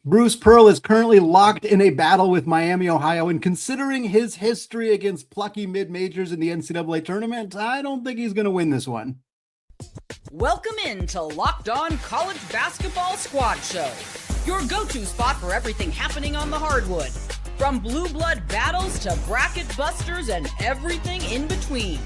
Bruce Pearl is currently locked in a battle with Miami, Ohio, and considering his history against plucky mid-majors in the NCAA tournament, I don't think he's going to win this one. Welcome in to Locked On College Basketball Squad Show, your go-to spot for everything happening on the hardwood, from blue blood battles to bracket busters and everything in between.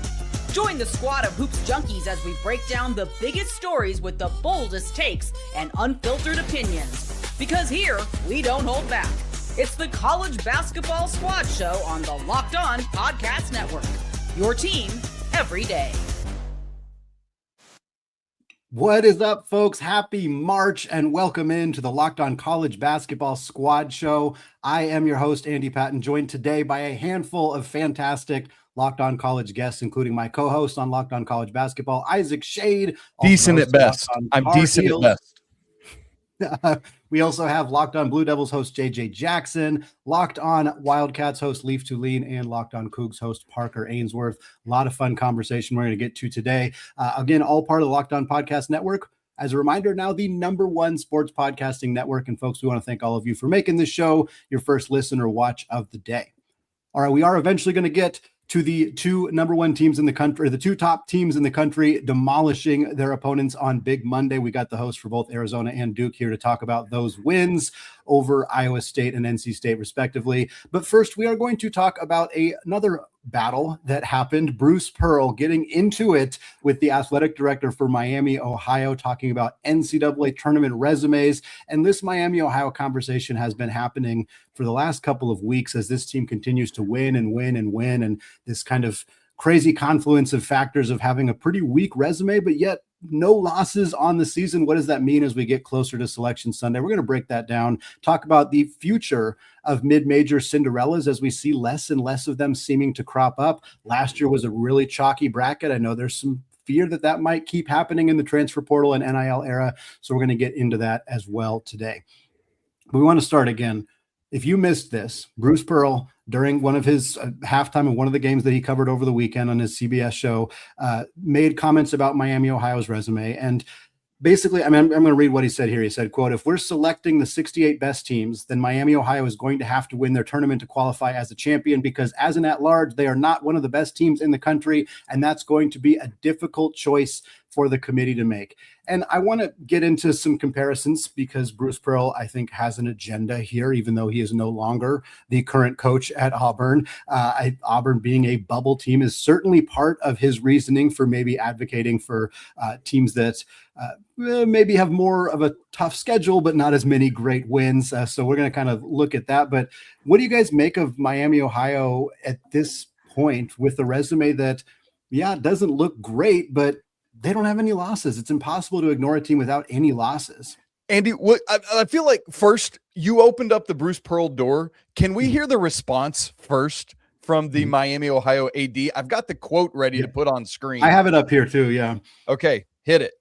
Join the squad of hoops junkies as we break down the biggest stories with the boldest takes and unfiltered opinions. Because here, we don't hold back. It's the College Basketball Squad Show on the Locked On Podcast Network. Your team every day. What is up, folks? Happy March and welcome into the Locked On College Basketball Squad Show. I am your host, Andy Patton, joined today by a handful of fantastic Locked On College guests, including my co-host on Locked On College Basketball, Isaac Shade. Decent at best. I'm decent at best. We also have Locked On Blue Devils host JJ Jackson, Locked On Wildcats host Leaf Tulane, and Locked On Cougs host Parker Ainsworth. A lot of fun conversation we're going to get to today. Again, all part of the Locked On Podcast Network. As a reminder, now the #1 sports podcasting network. And folks, we want to thank all of you for making this show your first listen or watch of the day. All right, we are eventually going to get to the two #1 teams in the country, the two top teams in the country demolishing their opponents on Big Monday. We got the host for both Arizona and Duke here to talk about those wins over Iowa State and NC State, respectively. But first, we are going to talk about another battle that happened. Bruce Pearl getting into it with the athletic director for Miami, Ohio, talking about NCAA tournament resumes. And this Miami, Ohio conversation has been happening for the last couple of weeks as this team continues to win and win and win. And this kind of crazy confluence of factors of having a pretty weak resume, but yet no losses on the season. What does that mean as we get closer to Selection Sunday? We're going to break that down, talk about the future of mid-major Cinderellas as we see less and less of them seeming to crop up. Last year was a really chalky bracket. I know there's some fear that that might keep happening in the transfer portal and NIL era. So we're going to get into that as well today. But we want to start again. If you missed this, Bruce Pearl, during one of his halftime of one of the games that he covered over the weekend on his CBS show, made comments about Miami, Ohio's resume. And basically, I'm going to read what he said here. He said, quote, "If we're selecting the 68 best teams, then Miami, Ohio is going to have to win their tournament to qualify as a champion because as an at-large, they are not one of the best teams in the country, and that's going to be a difficult choice for the committee to make." And I want to get into some comparisons because Bruce Pearl, I think, has an agenda here, even though he is no longer the current coach at Auburn. Auburn being a bubble team is certainly part of his reasoning for maybe advocating for teams that maybe have more of a tough schedule, but not as many great wins. So we're going to kind of look at that. But what do you guys make of Miami, Ohio at this point with the resume that, yeah, it doesn't look great, but they don't have any losses? It's impossible to ignore a team without any losses. Andy, what I feel like first you opened up the Bruce Pearl door. Can we hear the response first from the Miami, Ohio AD? I've got the quote ready to put on screen. I have it up here too. Yeah. Okay. Hit it.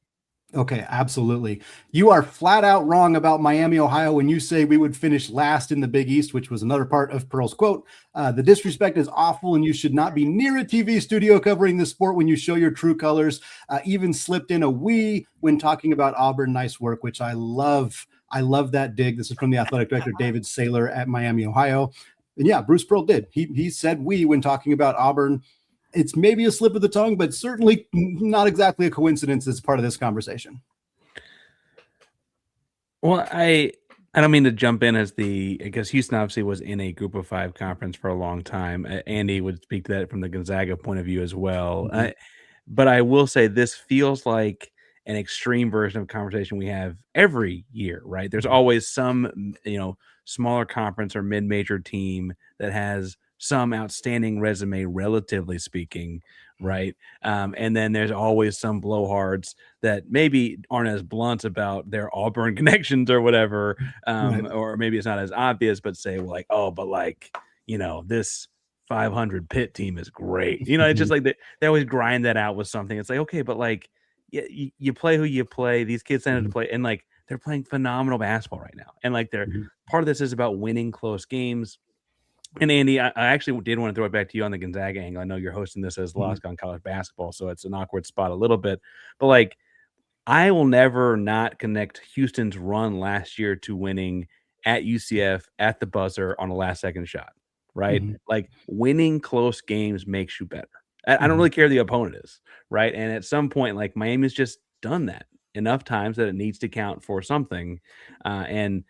Okay, absolutely. You are flat out wrong about Miami, Ohio when you say we would finish last in the Big East, which was another part of Pearl's quote. The disrespect is awful, and you should not be near a TV studio covering the sport when you show your true colors. Even slipped in a "we" when talking about Auburn. Nice work, which I love. I love that dig. This is from the athletic director, David Saylor at Miami, Ohio. And yeah, Bruce Pearl did. He said "we" when talking about Auburn. It's maybe a slip of the tongue, but certainly not exactly a coincidence as part of this conversation. Well, I don't mean to jump in as I guess Houston obviously was in a group of 5 conference for a long time. Andy would speak to that from the Gonzaga point of view as well. Mm-hmm. But I will say this feels like an extreme version of conversation we have every year, right? There's always some, smaller conference or mid-major team that has some outstanding resume, relatively speaking, right? And then there's always some blowhards that maybe aren't as blunt about their Auburn connections or whatever, Right. or maybe it's not as obvious, but say, well, like, oh, but like, this 500 Pitt team is great. It's just like they always grind that out with something. It's like, okay, but like, you play who you play. These kids tended to play, and like they're playing phenomenal basketball right now. And like part of this is about winning close games. And Andy, I actually did want to throw it back to you on the Gonzaga angle. I know you're hosting this as Lost on College Basketball, so it's an awkward spot a little bit. But like, I will never not connect Houston's run last year to winning at UCF at the buzzer on a last second shot, right? Mhm. Like winning close games makes you better. I don't Mhm. really care who the opponent is, right? And at some point, like Miami's just done that enough times that it needs to count for something. And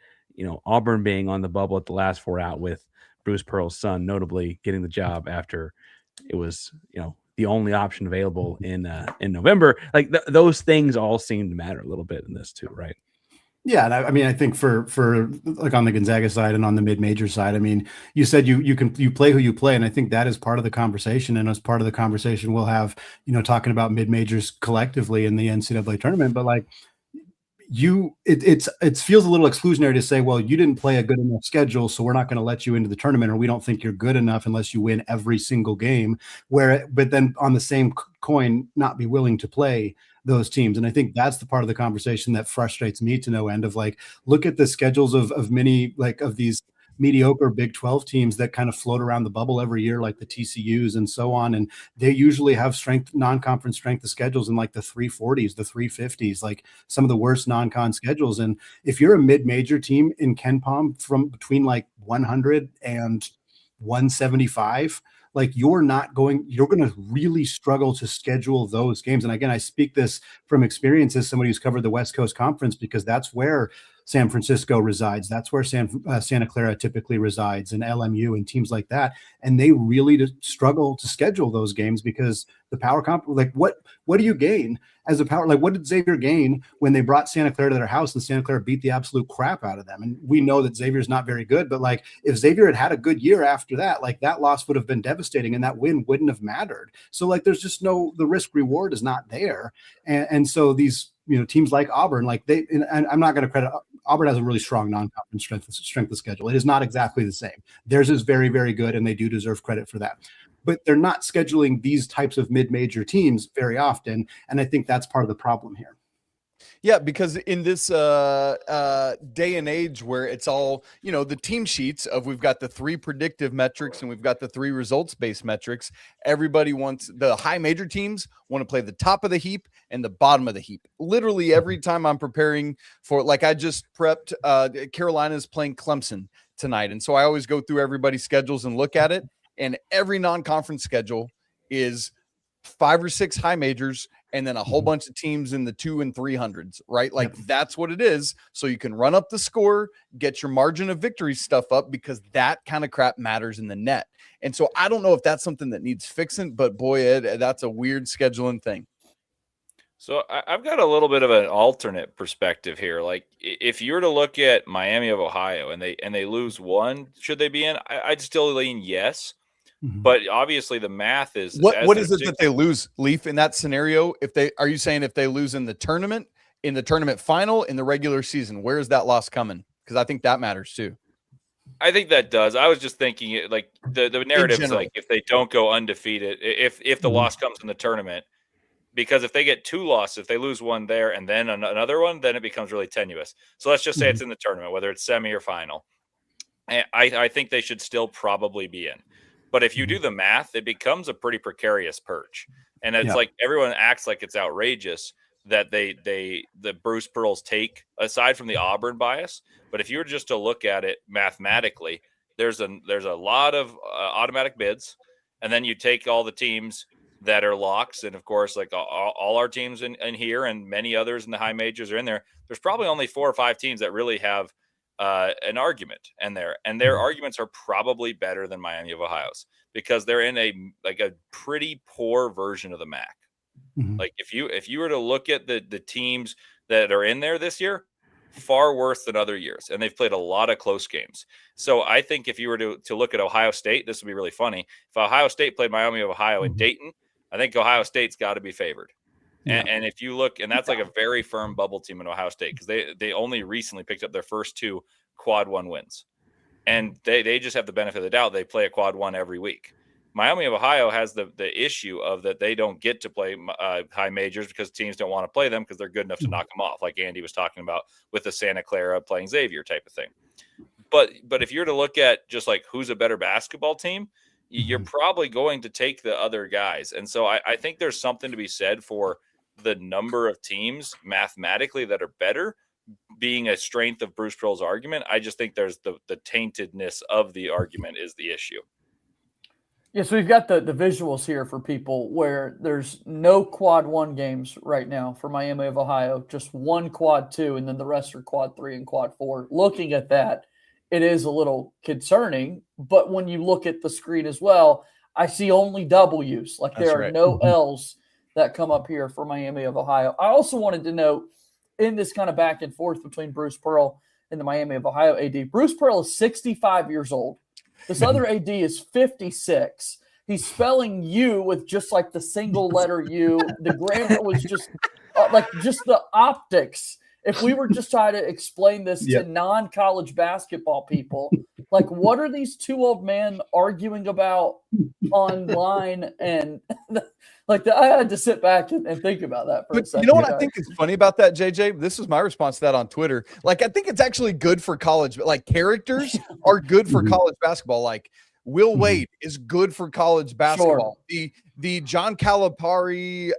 Auburn being on the bubble at the last 4 out with Bruce Pearl's son, notably getting the job after it was, the only option available in November. Like those things all seem to matter a little bit in this too, right? Yeah, and I mean, I think for like on the Gonzaga side and on the mid-major side, I mean, you said you play who you play, and I think that is part of the conversation, and as part of the conversation, we'll have talking about mid-majors collectively in the NCAA tournament. But like it feels a little exclusionary to say, well, you didn't play a good enough schedule, so we're not going to let you into the tournament, or we don't think you're good enough unless you win every single game. But then on the same coin, not be willing to play those teams. And I think that's the part of the conversation that frustrates me to no end of like, look at the schedules of many like of these mediocre Big 12 teams that kind of float around the bubble every year, like the TCUs and so on. And they usually have non-conference strength of schedules in like the 340s, the 350s, like some of the worst non-con schedules. And if you're a mid-major team in KenPom from between like 100 and 175, like you're going to really struggle to schedule those games. And again, I speak this from experience as somebody who's covered the West Coast Conference, because that's where San Francisco resides. That's where Santa Clara typically resides, and LMU and teams like that. And they really struggle to schedule those games because the power comp, like what do you gain as a power? Like what did Xavier gain when they brought Santa Clara to their house and Santa Clara beat the absolute crap out of them? And we know that Xavier's not very good, but like if Xavier had had a good year after that, like that loss would have been devastating and that win wouldn't have mattered. So like there's just the risk reward is not there. And so these, teams like Auburn, like and I'm not going to credit Auburn has a really strong non-conference strength of schedule. It is not exactly the same. Theirs is very, very good, and they do deserve credit for that. But they're not scheduling these types of mid-major teams very often, and I think that's part of the problem here. Yeah, because in this day and age where it's all, the team sheets of we've got the 3 predictive metrics and we've got the 3 results-based metrics, everybody wants the high major teams want to play the top of the heap and the bottom of the heap. Literally every time I'm preparing for, like I just prepped, Carolina's playing Clemson tonight. And so I always go through everybody's schedules and look at it. And every non-conference schedule is 5 or 6 high majors and then a whole bunch of teams in the 200s and 300s, right? Like that's what it is. So you can run up the score, get your margin of victory stuff up, because that kind of crap matters in the net. And so I don't know if that's something that needs fixing, but boy, Ed, that's a weird scheduling thing. So I've got a little bit of an alternate perspective here. Like if you were to look at Miami of Ohio and they lose one, should they be in? I'd still lean yes. But obviously the math is what is it that they lose, Leaf, in that scenario? Are you saying if they lose in the tournament final, in the regular season, where is that loss coming? Because I think that matters too. I think that does. I was just thinking like the narrative is like if they don't go undefeated, if the loss comes in the tournament, because if they get 2 losses, if they lose one there and then another one, then it becomes really tenuous. So let's just say it's in the tournament, whether it's semi or final. And I think they should still probably be in. But if you do the math, it becomes a pretty precarious perch. And it's like everyone acts like it's outrageous that the Bruce Pearls take, aside from the Auburn bias. But if you were just to look at it mathematically, there's a lot of automatic bids. And then you take all the teams that are locks. And of course, like all our teams in here and many others in the high majors are in there. There's probably only 4 or 5 teams that really have an argument in there, and their arguments are probably better than Miami of Ohio's because they're in a pretty poor version of the MAC. Like if you were to look at the teams that are in there this year, far worse than other years, and they've played a lot of close games. So I think if you were to look at Ohio State, this would be really funny. If Ohio State played Miami of Ohio in Dayton, I think Ohio State's got to be favored. And if you look, and that's like a very firm bubble team in Ohio State because they only recently picked up their first 2 quad 1 wins. And they just have the benefit of the doubt. They play a quad 1 every week. Miami of Ohio has the issue of that they don't get to play high majors because teams don't want to play them because they're good enough to knock them off, like Andy was talking about with the Santa Clara playing Xavier type of thing. But if you're to look at just like who's a better basketball team, you're probably going to take the other guys. And so I think there's something to be said for the number of teams mathematically that are better being a strength of Bruce Pearl's argument. I just think there's the taintedness of the argument is the issue. Yeah, so we've got the visuals here for people where there's no quad 1 games right now for Miami of Ohio, just one quad 2, and then the rest are quad 3 and quad 4. Looking at that, it is a little concerning, but when you look at the screen as well, I see only W's. Like there are no L's that come up here for Miami of Ohio. I also wanted to note in this kind of back and forth between Bruce Pearl and the Miami of Ohio AD, Bruce Pearl is 65 years old. This other AD is 56. He's spelling U with just like the single letter U. The grammar was just just the optics. If we were just trying to explain this to non-college basketball people, like what are these two old men arguing about online? And I had to sit back and think about that for a second. You know what I think is funny about that, JJ? This was my response to that on Twitter. Like, I think it's actually good for college. Like, characters are good for college basketball. Like, Will Wade is good for college basketball. Sure. The John Calipari,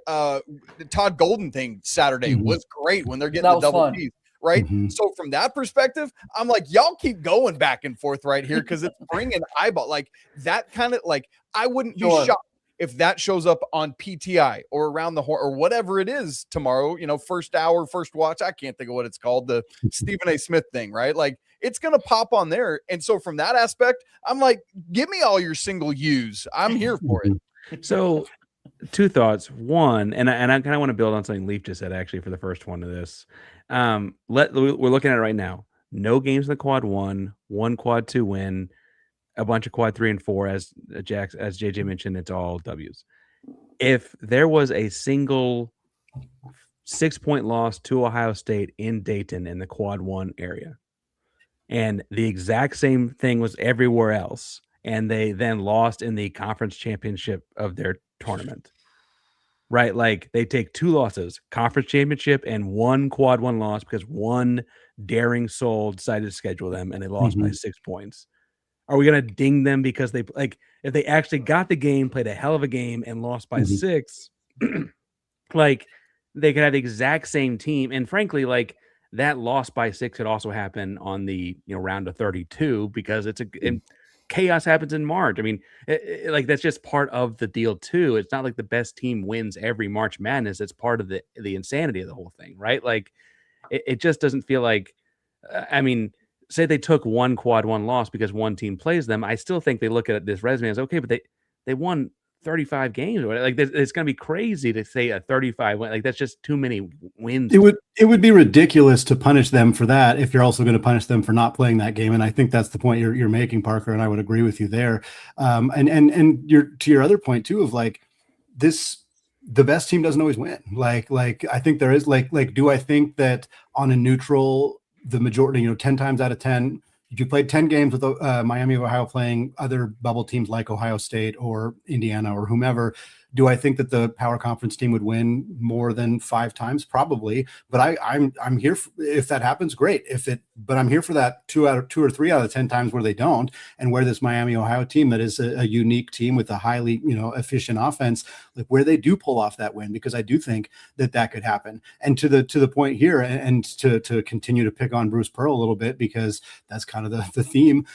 Todd Golden thing Saturday was great when they're getting the double P's. Right. So from that perspective, I'm like, y'all keep going back and forth right here because it's bringing eyeball like that kind of like I wouldn't be shocked if that shows up on PTI or around the horn or whatever it is tomorrow, first hour, first watch. I can't think of what it's called, the Stephen A. Smith thing, right? Like it's going to pop on there. And so from that aspect, I'm like, give me all your single U's. I'm here for it. So two thoughts. One, and I kind of want to build on something Leaf just said actually for the first one of this. We're looking at it right now. No games in the quad 1, one quad 2 win, a bunch of quad 3 and 4 as JJ mentioned, it's all W's. If there was a single 6-point loss to Ohio State in Dayton in the quad 1 area, and the exact same thing was everywhere else, and they then lost in the conference championship of their tournament, right? Like they take 2 losses, conference championship and 1 quad 1 loss because one daring soul decided to schedule them and they lost by 6 points. Are we going to ding them because they like if they actually got the game, played a hell of a game and lost by 6, like they could have the exact same team. And frankly, like that loss by 6 could also happen on the round of 32 because chaos happens in March. I mean, like that's just part of the deal too. It's not like the best team wins every March Madness. It's part of the insanity of the whole thing, right? Like it just doesn't feel like. I mean, say they took 1 quad 1 loss because one team plays them. I still think they look at this resume as okay, but they won 35 games. Like it's going to be crazy to say a 35 win. Like that's just too many wins. It would be ridiculous to punish them for that if you're also going to punish them for not playing that game. And I think that's the point you're making, Parker. And I would agree with you there. And to your other point too of like this. The best team doesn't always win. Like I think there is like do I think that on a neutral the majority 10 times out of 10 if you played 10 games with Miami of Ohio playing other bubble teams like Ohio State or Indiana or whomever, do I think that the power conference team would win more than 5 times? Probably, but I'm here if that happens, great. But I'm here for that 2 or 3 out of 10 times where they don't, and where this Miami Ohio team that is a unique team with a highly efficient offense, like where they do pull off that win, because I do think that could happen. And to the point here, and to continue to pick on Bruce Pearl a little bit because that's kind of the theme.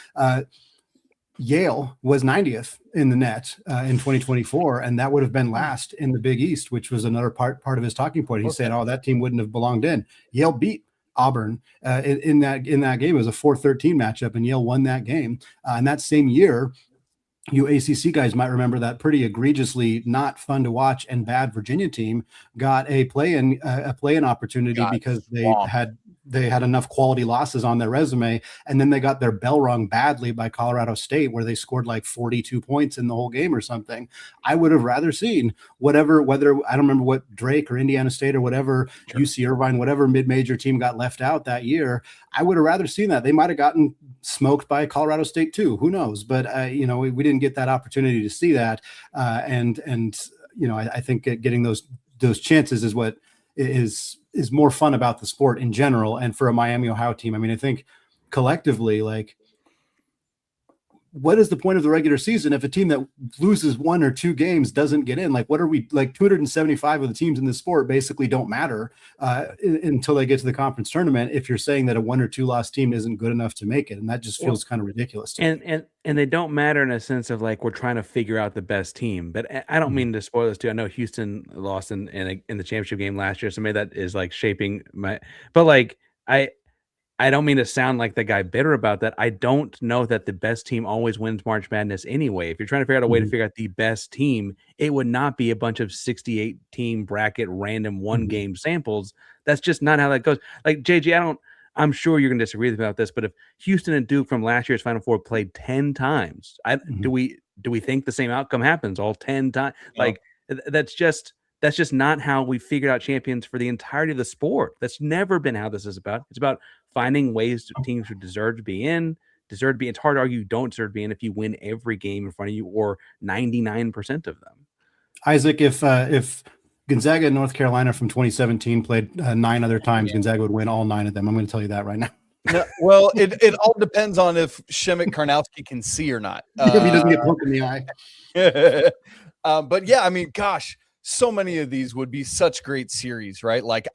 Yale was 90th in the net in 2024, and that would have been last in the Big East, which was another part of his talking point. He said, that team wouldn't have belonged in. Yale beat Auburn in that game. It was a 4-13 matchup, and Yale won that game. And that same year, you ACC guys might remember that pretty egregiously not fun to watch and bad Virginia team got a play-in opportunity because they had enough quality losses on their resume, and then they got their bell rung badly by Colorado State, where they scored like 42 points in the whole game or something. I would have rather seen whether I don't remember what Drake or Indiana State or whatever, UC Irvine, whatever mid-major team got left out that year. I would have rather seen that. They might have gotten smoked by Colorado State too. Who knows? But we didn't get that opportunity to see that. I think getting those chances is what is more fun about the sport in general. And for a Miami Ohio team, I mean, I think collectively, like what is the point of the regular season if a team that loses 1 or 2 games doesn't get in? Like, what are we, like 275 of the teams in this sport basically don't matter until they get to the conference tournament, if you're saying that a 1 or 2 loss team isn't good enough to make it. And that just feels kind of ridiculous to me. And they don't matter in a sense of like, we're trying to figure out the best team, but I don't mean to spoil this too. I know Houston lost in the championship game last year. So maybe that is like shaping but like, I don't mean to sound like the guy bitter about that. I don't know that the best team always wins March Madness anyway. If you're trying to figure out a way to figure out the best team, it would not be a bunch of 68 team bracket random 1 game samples. That's just not how that goes. Like JJ, I'm sure you're going to disagree with me about this, but if Houston and Duke from last year's Final Four played 10 times, do we think the same outcome happens all 10 times? No. Like that's just not how we figured out champions for the entirety of the sport. That's never been how this is about. It's about finding ways to teams who deserve to be in. It's hard to argue you don't deserve to be in if you win every game in front of you or 99% of them. Isaac, if Gonzaga and North Carolina from 2017 played 9 other times, Gonzaga would win all 9 of them. I'm going to tell you that right now. No, well, it all depends on if Shemek Karnowski can see or not. If he doesn't get poked in the eye. But yeah, I mean, gosh, so many of these would be such great series, right? Like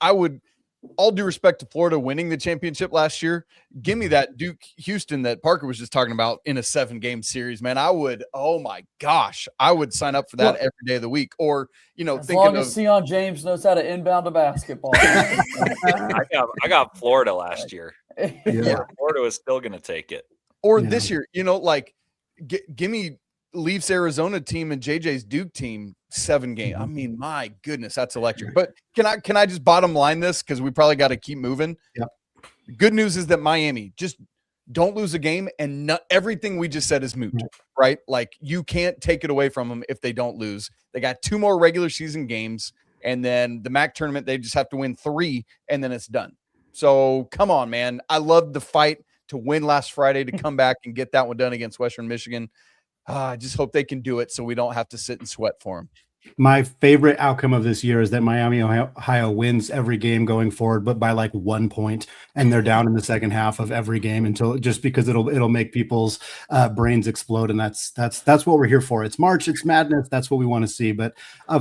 all due respect to Florida winning the championship last year, give me that Duke Houston that Parker was just talking about in a 7-game series, man. I would, oh my gosh, I would sign up for that every day of the week. Or, as long as Sion James knows how to inbound a basketball. I got Florida last year. Yeah. Florida was still going to take it. Or this year, like give me Leafs Arizona team and JJ's Duke team 7 games. I mean, my goodness, that's electric. But can I just bottom line this, because we probably got to keep moving? Yeah. The good news is that Miami just don't lose a game, and everything we just said is moot, right? Like, you can't take it away from them if they don't lose. They got 2 more regular season games, and then the MAC tournament, they just have to win 3, and then it's done. So come on, man. I loved the fight to win last Friday, to come back and get that one done against Western Michigan. I just hope they can do it so we don't have to sit and sweat for them. My favorite outcome of this year is that Miami, Ohio wins every game going forward, but by like 1 point, and they're down in the second half of every game because it'll make people's brains explode. And that's what we're here for. It's March, it's madness. That's what we want to see. But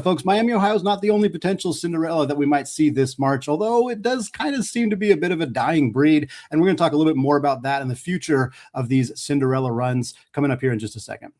folks, Miami, Ohio is not the only potential Cinderella that we might see this March, although it does kind of seem to be a bit of a dying breed. And we're going to talk a little bit more about that and the future of these Cinderella runs coming up here in just a second.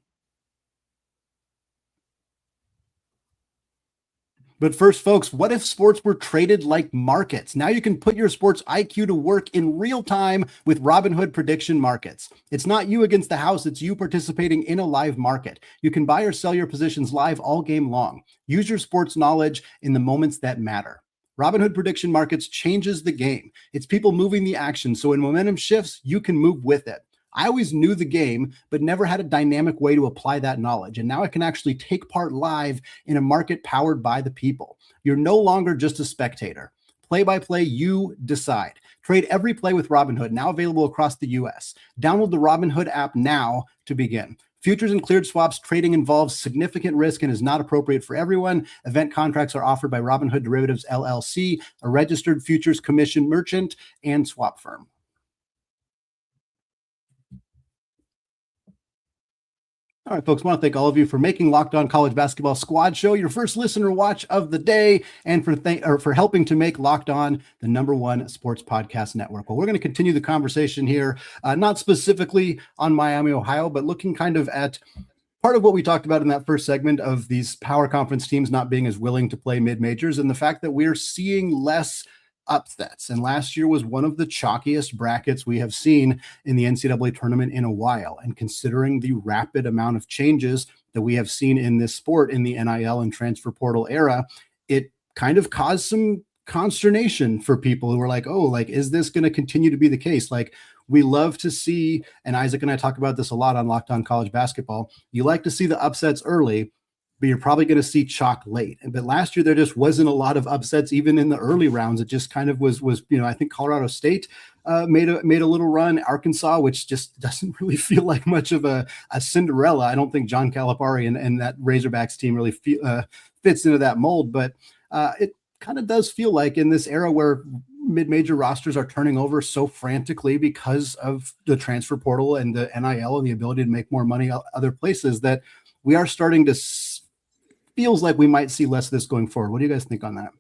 But first, folks, what if sports were traded like markets? Now you can put your sports IQ to work in real time with Robinhood prediction markets. It's not you against the house, it's you participating in a live market. You can buy or sell your positions live all game long. Use your sports knowledge in the moments that matter. Robinhood prediction markets changes the game. It's people moving the action, so when momentum shifts, you can move with it. I always knew the game, but never had a dynamic way to apply that knowledge. And now I can actually take part live in a market powered by the people. You're no longer just a spectator. Play by play, you decide. Trade every play with Robinhood, now available across the US. Download the Robinhood app now to begin. Futures and cleared swaps trading involves significant risk and is not appropriate for everyone. Event contracts are offered by Robinhood Derivatives LLC, a registered futures commission merchant and swap firm. All right, folks, I want to thank all of you for making Locked On College Basketball Squad Show your first listener watch of the day, and for helping to make Locked On the #1 sports podcast network. Well, we're going to continue the conversation here, not specifically on Miami, Ohio, but looking kind of at part of what we talked about in that first segment of these power conference teams not being as willing to play mid-majors, and the fact that we're seeing less upsets. And last year was one of the chalkiest brackets we have seen in the NCAA tournament in a while. And considering the rapid amount of changes that we have seen in this sport in the NIL and transfer portal era, it kind of caused some consternation for people who were like, oh, like, is this going to continue to be the case? Like, we love to see, and Isaac and I talk about this a lot on Locked On College Basketball, you like to see the upsets early, but you're probably going to see chalk late. But last year, there just wasn't a lot of upsets, even in the early rounds. It just kind of was, I think Colorado State made a little run. Arkansas, which just doesn't really feel like much of a Cinderella. I don't think John Calipari and that Razorbacks team really fits into that mold, but it kind of does feel like in this era where mid-major rosters are turning over so frantically because of the transfer portal and the NIL and the ability to make more money other places that we are starting to feels like we might see less of this going forward. What do you guys think on that?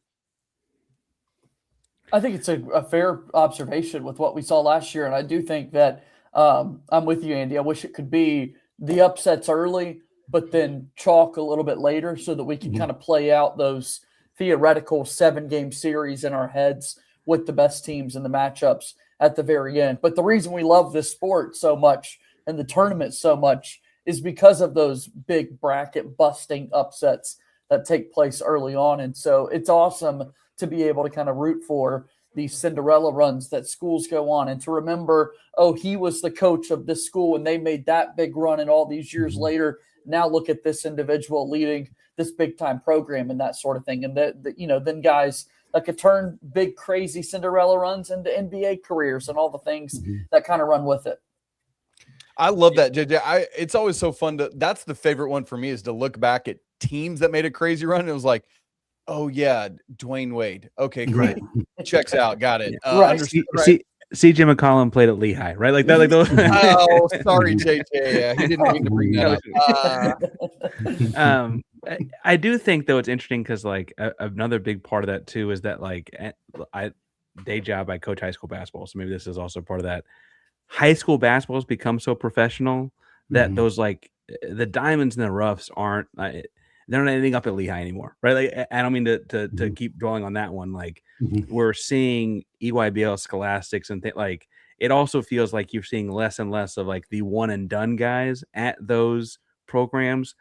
I think it's a fair observation with what we saw last year. And I do think that I'm with you, Andy. I wish it could be the upsets early, but then chalk a little bit later so that we can kind of play out those theoretical 7-game series in our heads with the best teams and the matchups at the very end. But the reason we love this sport so much and the tournament so much is because of those big bracket busting upsets that take place early on. And so it's awesome to be able to kind of root for these Cinderella runs that schools go on and to remember, oh, he was the coach of this school and they made that big run, and all these years later, now look at this individual leading this big time program and that sort of thing. And then guys that could turn big, crazy Cinderella runs into NBA careers and all the things that kind of run with it. I love that, JJ. It's always so fun that's the favorite one for me, is to look back at teams that made a crazy run. It was like, oh yeah, Dwayne Wade. Okay, great. Checks out. Got it. Right. CJ McCollum played at Lehigh, right? Like that. Like those. Oh, sorry, JJ. Yeah, he didn't mean to bring that up. I do think though it's interesting because like another big part of that too is that like day job, I coach high school basketball, so maybe this is also part of that. High school basketball has become so professional that those like the diamonds and the roughs aren't they're not anything up at Lehigh anymore, right? Like I don't mean to keep dwelling on that one. Like we're seeing EYBL scholastics and like it also feels like you're seeing less and less of like the one and done guys at those programs.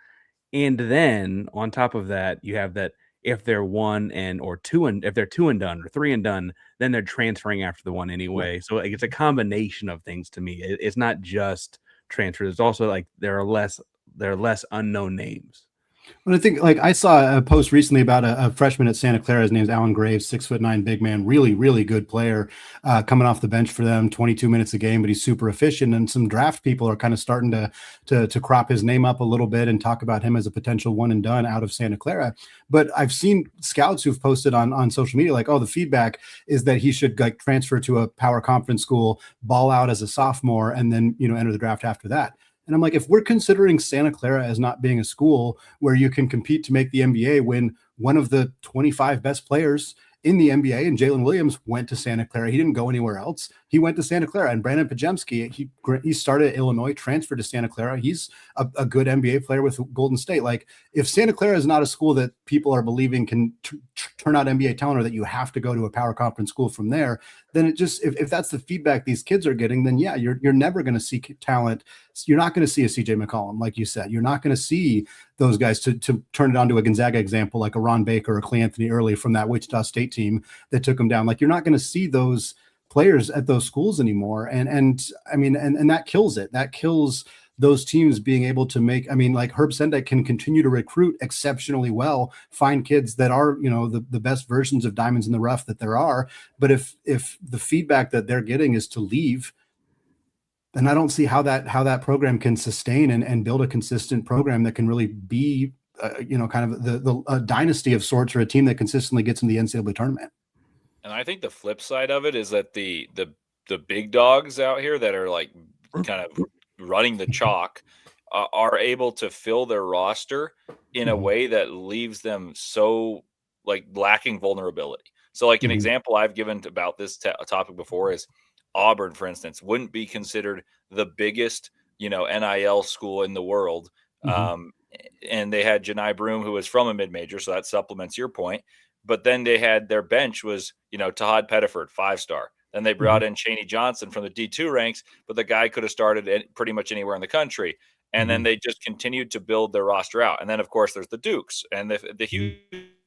And then on top of that, you have that if they're if they're 2 and done or 3 and done, then they're transferring after the one anyway. So like, it's a combination of things to me. It's not just transfers. It's also like there are less unknown names. But I think like I saw a post recently about a freshman at Santa Clara. His name's Alan Graves, 6'9" big man, really, really good player, coming off the bench for them, 22 minutes a game, but he's super efficient. And some draft people are kind of starting to crop his name up a little bit and talk about him as a potential one and done out of Santa Clara. But I've seen scouts who've posted on social media like, oh, the feedback is that he should like transfer to a power conference school, ball out as a sophomore, and then enter the draft after that. And I'm like, if we're considering Santa Clara as not being a school where you can compete to make the NBA when one of the 25 best players in the NBA and Jalen Williams went to Santa Clara, he didn't go anywhere else. He went to Santa Clara. And Brandon Pajemski, he started at Illinois, transferred to Santa Clara. He's a good NBA player with Golden State. Like if Santa Clara is not a school that people are believing can turn out NBA talent, or that you have to go to a power conference school from there, then it just, if that's the feedback these kids are getting, then yeah, you're never going to see talent. You're not going to see a CJ McCollum, like you said. You're not going to see those guys to turn it onto a Gonzaga example, like a Ron Baker or Clay Anthony Early from that Wichita State team that took him down. Like you're not going to see those players at those schools anymore. And I mean, and that kills it. That kills those teams being able to make, I mean, like Herb Sendek can continue to recruit exceptionally well, find kids that are, the best versions of diamonds in the rough that there are. But if the feedback that they're getting is to leave, then I don't see how that program can sustain and build a consistent program that can really be, kind of the dynasty of sorts, or a team that consistently gets in the NCAA tournament. And I think the flip side of it is that the big dogs out here that are like kind of running the chalk are able to fill their roster in a way that leaves them so like lacking vulnerability. So like an example I've given about this topic before is Auburn, for instance, wouldn't be considered the biggest, NIL school in the world. And they had Janai Broom, who was from a mid-major, so that supplements your point. But then they had their bench was, Tahad Pettiford, 5-star. Then they brought in Chaney Johnson from the D2 ranks, but the guy could have started pretty much anywhere in the country. And then they just continued to build their roster out. And then, of course, there's the Dukes and the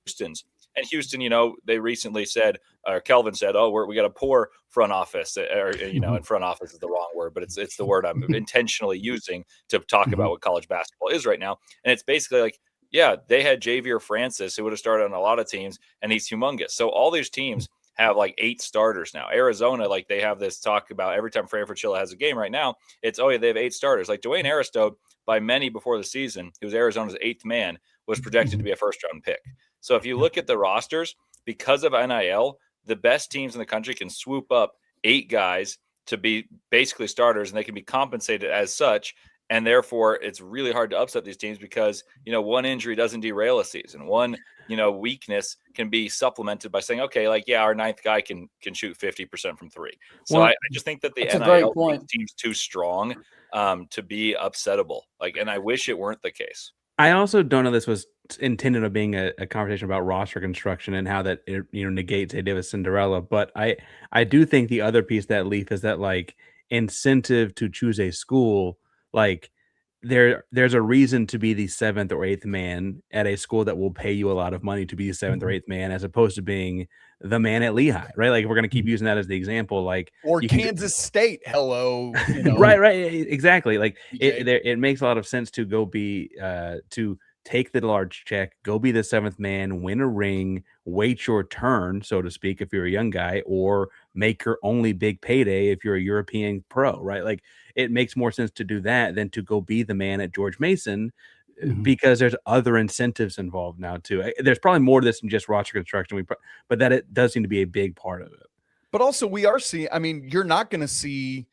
Houstons. And Houston, they recently said, or Kelvin said, oh, we got a poor front office, and front office is the wrong word, but it's the word I'm intentionally using to talk about what college basketball is right now. And it's basically like, yeah, they had Javier Francis, who would have started on a lot of teams, and he's humongous. So all these teams have like 8 starters now. Arizona, like they have this talk about every time Frankfurt Chilla has a game right now, it's, oh yeah, they have 8 starters. Like Dwayne Aristotle, by many before the season, who was Arizona's 8th man, was projected to be a first-round pick. So if you look at the rosters, because of NIL, the best teams in the country can swoop up 8 guys to be basically starters, and they can be compensated as such. And therefore, it's really hard to upset these teams because, one injury doesn't derail a season. One, weakness can be supplemented by saying, okay, like, yeah, our 9th guy can shoot 50% from 3. So I just think that the NIL team's too strong to be upsettable. And I wish it weren't the case. I also don't know this was intended of being a conversation about roster construction and how that it, negates a Davis Cinderella. But I do think the other piece that Leaf is that incentive to choose a school. There's a reason to be the 7th or 8th man at a school that will pay you a lot of money to be the 7th or 8th man, as opposed to being the man at Lehigh, right? If we're going to keep using that as the example, or Kansas State, hello, right, exactly. It makes a lot of sense to go be to take the large check, go be the 7th man, win a ring, wait your turn, so to speak, if you're a young guy, or make your only big payday if you're a European pro, right? It makes more sense to do that than to go be the man at George Mason, because there's other incentives involved now too. There's probably more to this than just roster construction, but that it does seem to be a big part of it. But also we are seeing, you're not going to see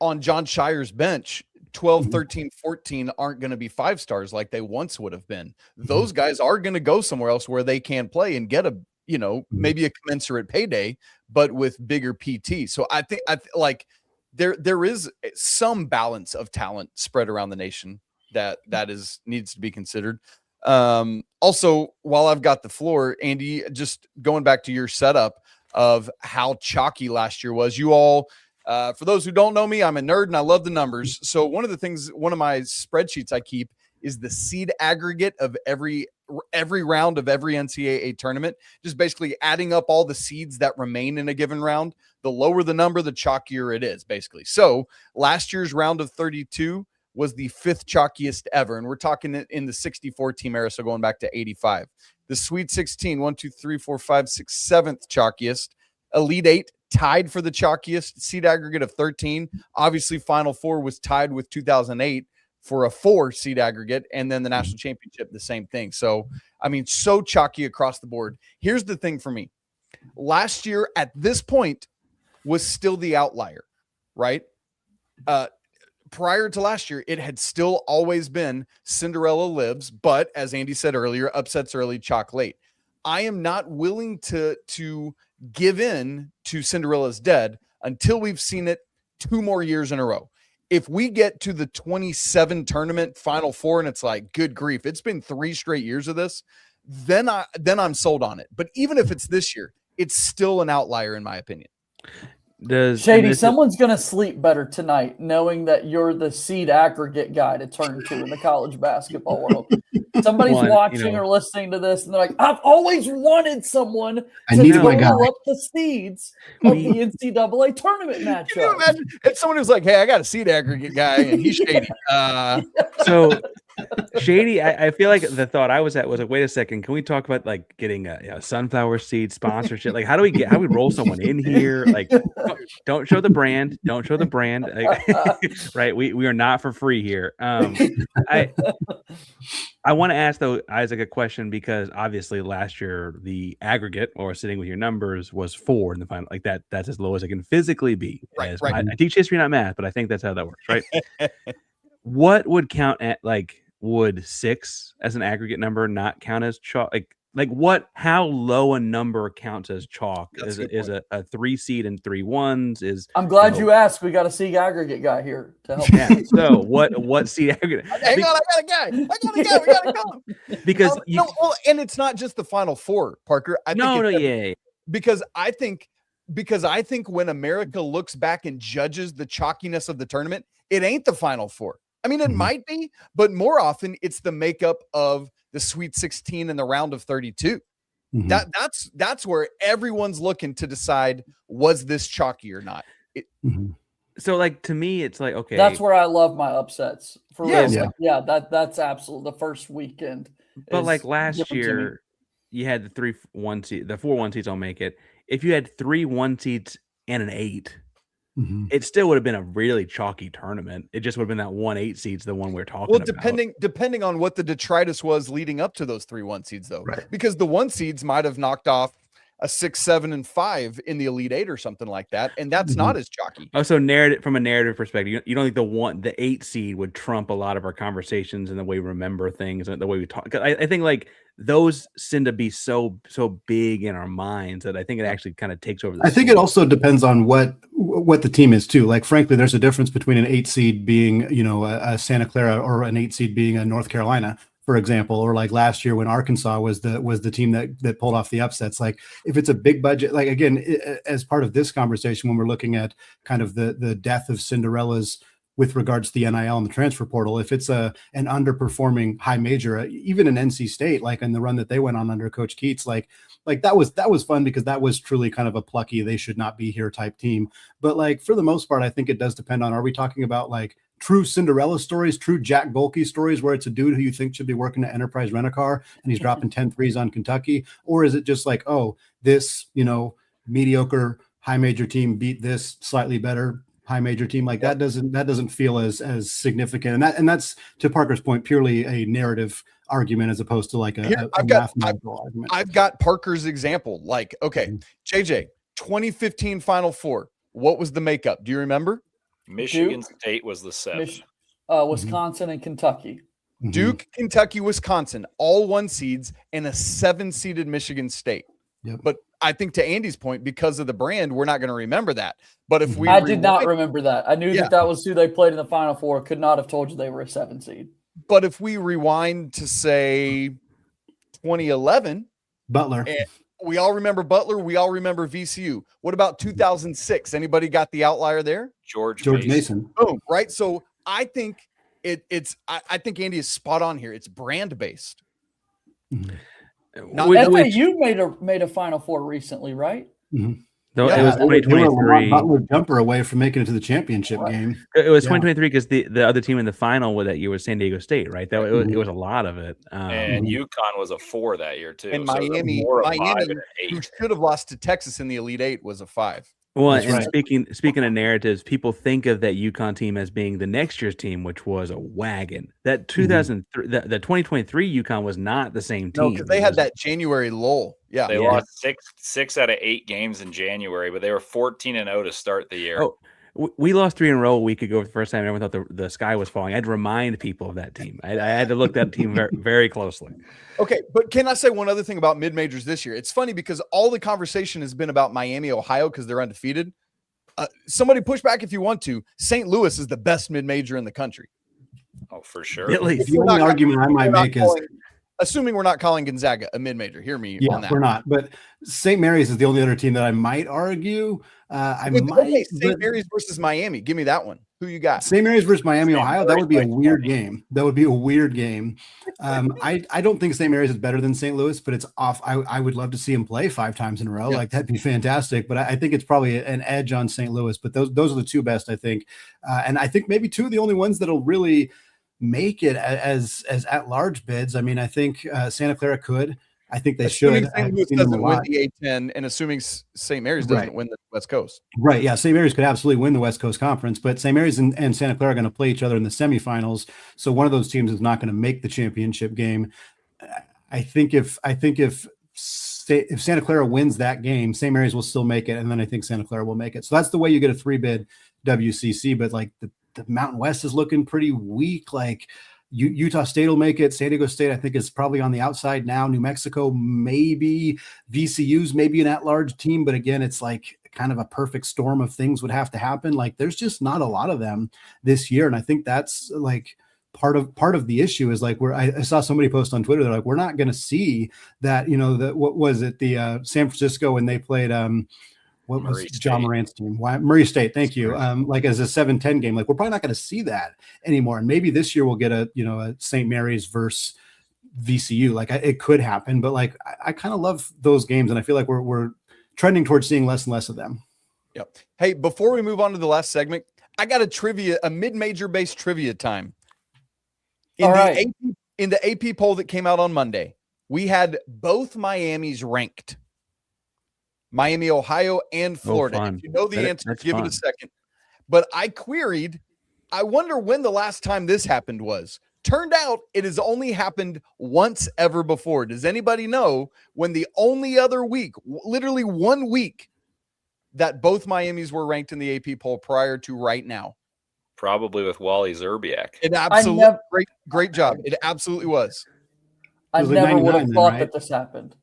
on John Shire's bench 12, 13, 14 aren't going to be 5 stars like they once would have been. Those guys are going to go somewhere else where they can play and get a, maybe a commensurate payday, but with bigger PT. So I think there is some balance of talent spread around the nation that needs to be considered. Also, while I've got the floor, Andy, just going back to your setup of how chalky last year was, you all, for those who don't know me, I'm a nerd and I love the numbers. So one of my spreadsheets I keep is the seed aggregate of every round of every NCAA tournament, just basically adding up all the seeds that remain in a given round. The lower the number, the chalkier it is, basically. So last year's round of 32 was the 5th chalkiest ever. And we're talking in the 64 team era, so going back to 85. The Sweet 16, 1, 2, 3, 4, 5, 6, 7th chalkiest. Elite 8 tied for the chalkiest, seed aggregate of 13. Obviously, Final Four was tied with 2008 for a 4 seed aggregate, and then the national championship, the same thing. So, so chalky across the board. Here's the thing for me. Last year at this point was still the outlier, right? Prior to last year, it had still always been Cinderella lives, but as Andy said earlier, upsets early, chalk late. I am not willing to give in to Cinderella's dead until we've seen it 2 more years in a row. If we get to the 27 tournament Final Four and it's good grief, it's been 3 straight years of this, then I'm sold on it. But even if it's this year, it's still an outlier in my opinion. Shady, someone's going to sleep better tonight knowing that you're the seed aggregate guy to turn to in the college basketball world. Somebody's watching or listening to this, and they're like, I've always wanted someone to total up the seeds of the NCAA tournament matchup. Can you imagine if someone who's like, hey, I got a seed aggregate guy, and he's Shady. So Shady, I feel like the thought I was at was wait a second, can we talk about getting a sunflower seed sponsorship? How do we roll someone in here? Don't show the brand, right? We are not for free here. I want to ask though, Isaac, a question, because obviously last year the aggregate, or sitting with your numbers, was 4 in the final. That's as low as it can physically be. Right. I teach history, not math, but I think that's how that works, right? What would count at would 6 as an aggregate number not count as chalk? How low a number counts as chalk? Is a 3 seed and 3 1s? I'm glad you asked. We got a seed aggregate guy here to help. Yeah. So what seed aggregate? Hang on, I got a guy. We gotta go. Because and it's not just the Final Four, Parker. Because I think when America looks back and judges the chalkiness of the tournament, it ain't the Final Four. It might be, but more often it's the makeup of the Sweet 16 and the round of 32. That's where everyone's looking to decide, was this chalky or not? So to me, it's okay. That's where I love my upsets. That's absolutely the first weekend. But last year, you had the 3 1 seed, the 4 1 seeds don't make it. If you had 3 1 seeds and an 8, it still would have been a really chalky tournament. It just would have been that 1 8 seeds, the one we're talking about. Depending on what the detritus was leading up to those 3 1 seeds, though, right? Because the 1 seeds might have knocked off a 6, 7, and 5 in the Elite Eight or something like that, and that's not as chalky. Oh, so from a narrative perspective, you don't think the 8 seed would trump a lot of our conversations and the way we remember things and the way we talk? I think like those tend to be so big in our minds that I think it actually kind of takes over. I think it also depends on what the team is too. Like, frankly, there's a difference between an 8 seed being, a Santa Clara or an 8 seed being a North Carolina, for example, or like last year when Arkansas was the team that pulled off the upsets. Like, if it's a big budget, like again, as part of this conversation, when we're looking at kind of the death of Cinderellas with regards to the NIL and the transfer portal, if it's an underperforming high major, even an NC State, like in the run that they went on under Coach Keats, like that was fun because that was truly kind of a plucky, they should not be here type team. But like for the most part, I think it does depend on, are we talking about like true Cinderella stories, true Jack Bolke stories where it's a dude who you think should be working at Enterprise Rent-A-Car and he's dropping 10 threes on Kentucky? Or is it just like, oh, this, mediocre high major team beat this slightly better high major team? Like that doesn't feel as significant. And that's, to Parker's point, purely a narrative argument as opposed to like a mathematical argument. I've got Parker's example. Like, okay, JJ, 2015 Final Four. What was the makeup? Do you remember? Michigan State was the 7th. Wisconsin and Kentucky. Duke, Kentucky, Wisconsin, all 1 seeds, and a 7-seeded Michigan State. Yep. But I think to Andy's point, because of the brand, we're not going to remember that. But if we I did not remember that. I knew that was who they played in the Final Four. Could not have told you they were a 7 seed. But if we rewind to say 2011, Butler. We all remember Butler. We all remember VCU. What about 2006? Anybody got the outlier there? George Mason. Boom. Right. So I think I think Andy is spot on here. It's brand based. FAU made a Final Four recently, right? Mm-hmm. No, it was 2023. Butler jumper away from making it to the championship game. It was 2023 because the other team in the final that year was San Diego State, right? It was a lot of it. And UConn was a 4 that year too. And Miami, who should have lost to Texas in the Elite Eight, was a 5. Well, that's and right. Speaking of narratives, people think of that UConn team as being the next year's team, which was a wagon. That 2003, the 2023 UConn was not the same team. No, because they had that January lull. Yeah, they lost 6 out of 8 games in January, but they were 14-0 to start the year. Oh, we lost 3 in a row a week ago for the first time. Everyone thought the sky was falling. I had to remind people of that team. I had to look that team very, very closely. Okay, but can I say one other thing about mid-majors this year? It's funny because all the conversation has been about Miami, Ohio, because they're undefeated. Somebody push back if you want to. St. Louis is the best mid-major in the country. Oh, for sure. At least. The only argument I might make is... Assuming we're not calling Gonzaga a mid-major. Hear me on that. We're not. But St. Mary's is the only other team that I might argue. St. Mary's versus Miami. Give me that one. Who you got? St. Mary's versus Miami, Ohio. That would be a weird game. I don't think St. Mary's is better than St. Louis, but it's off. I would love to see him play 5 times in a row. Yeah. Like that'd be fantastic. But I think it's probably an edge on St. Louis. But those are the 2 best, I think. And I think maybe 2 of the only ones that'll really make it as at-large bids. I mean, I think Santa Clara could. I think they should. St. Louis doesn't win the A10, and assuming St. Mary's doesn't win the West Coast. Right, yeah. St. Mary's could absolutely win the West Coast Conference, but St. Mary's and Santa Clara are going to play each other in the semifinals, so one of those teams is not going to make the championship game. I think if Santa Clara wins that game, St. Mary's will still make it, and then I think Santa Clara will make it. So that's the way you get a 3-bid WCC, but like the Mountain West is looking pretty weak. Like Utah State will make it. San Diego State, I think, is probably on the outside now. New Mexico, maybe. VCU's maybe an at-large team, but again, it's like kind of a perfect storm of things would have to happen. Like there's just not a lot of them this year, and I think that's like part of the issue is like I saw somebody post on Twitter. They're like, we're not going to see that. What was it? The San Francisco when they played. What was John Morant's team? Murray State. Thank you. Like as a 7-10 game, like we're probably not going to see that anymore. And maybe this year we'll get a St. Mary's versus VCU. Like it could happen, but like I kind of love those games, and I feel like we're trending towards seeing less and less of them. Yep. Hey, before we move on to the last segment, I got a mid-major based trivia time. In the AP poll that came out on Monday, we had both Miamis ranked. Miami, Ohio, and Florida. If you know the answer, give it a second. But I queried, I wonder when the last time this happened was. Turned out it has only happened once ever before. Does anybody know when the only other week, literally 1 week, that both Miamis were ranked in the AP poll prior to right now? Probably with Wally Zerbiak. It absolutely great job. It absolutely was. I was like never would have 99 then, thought right? that this happened.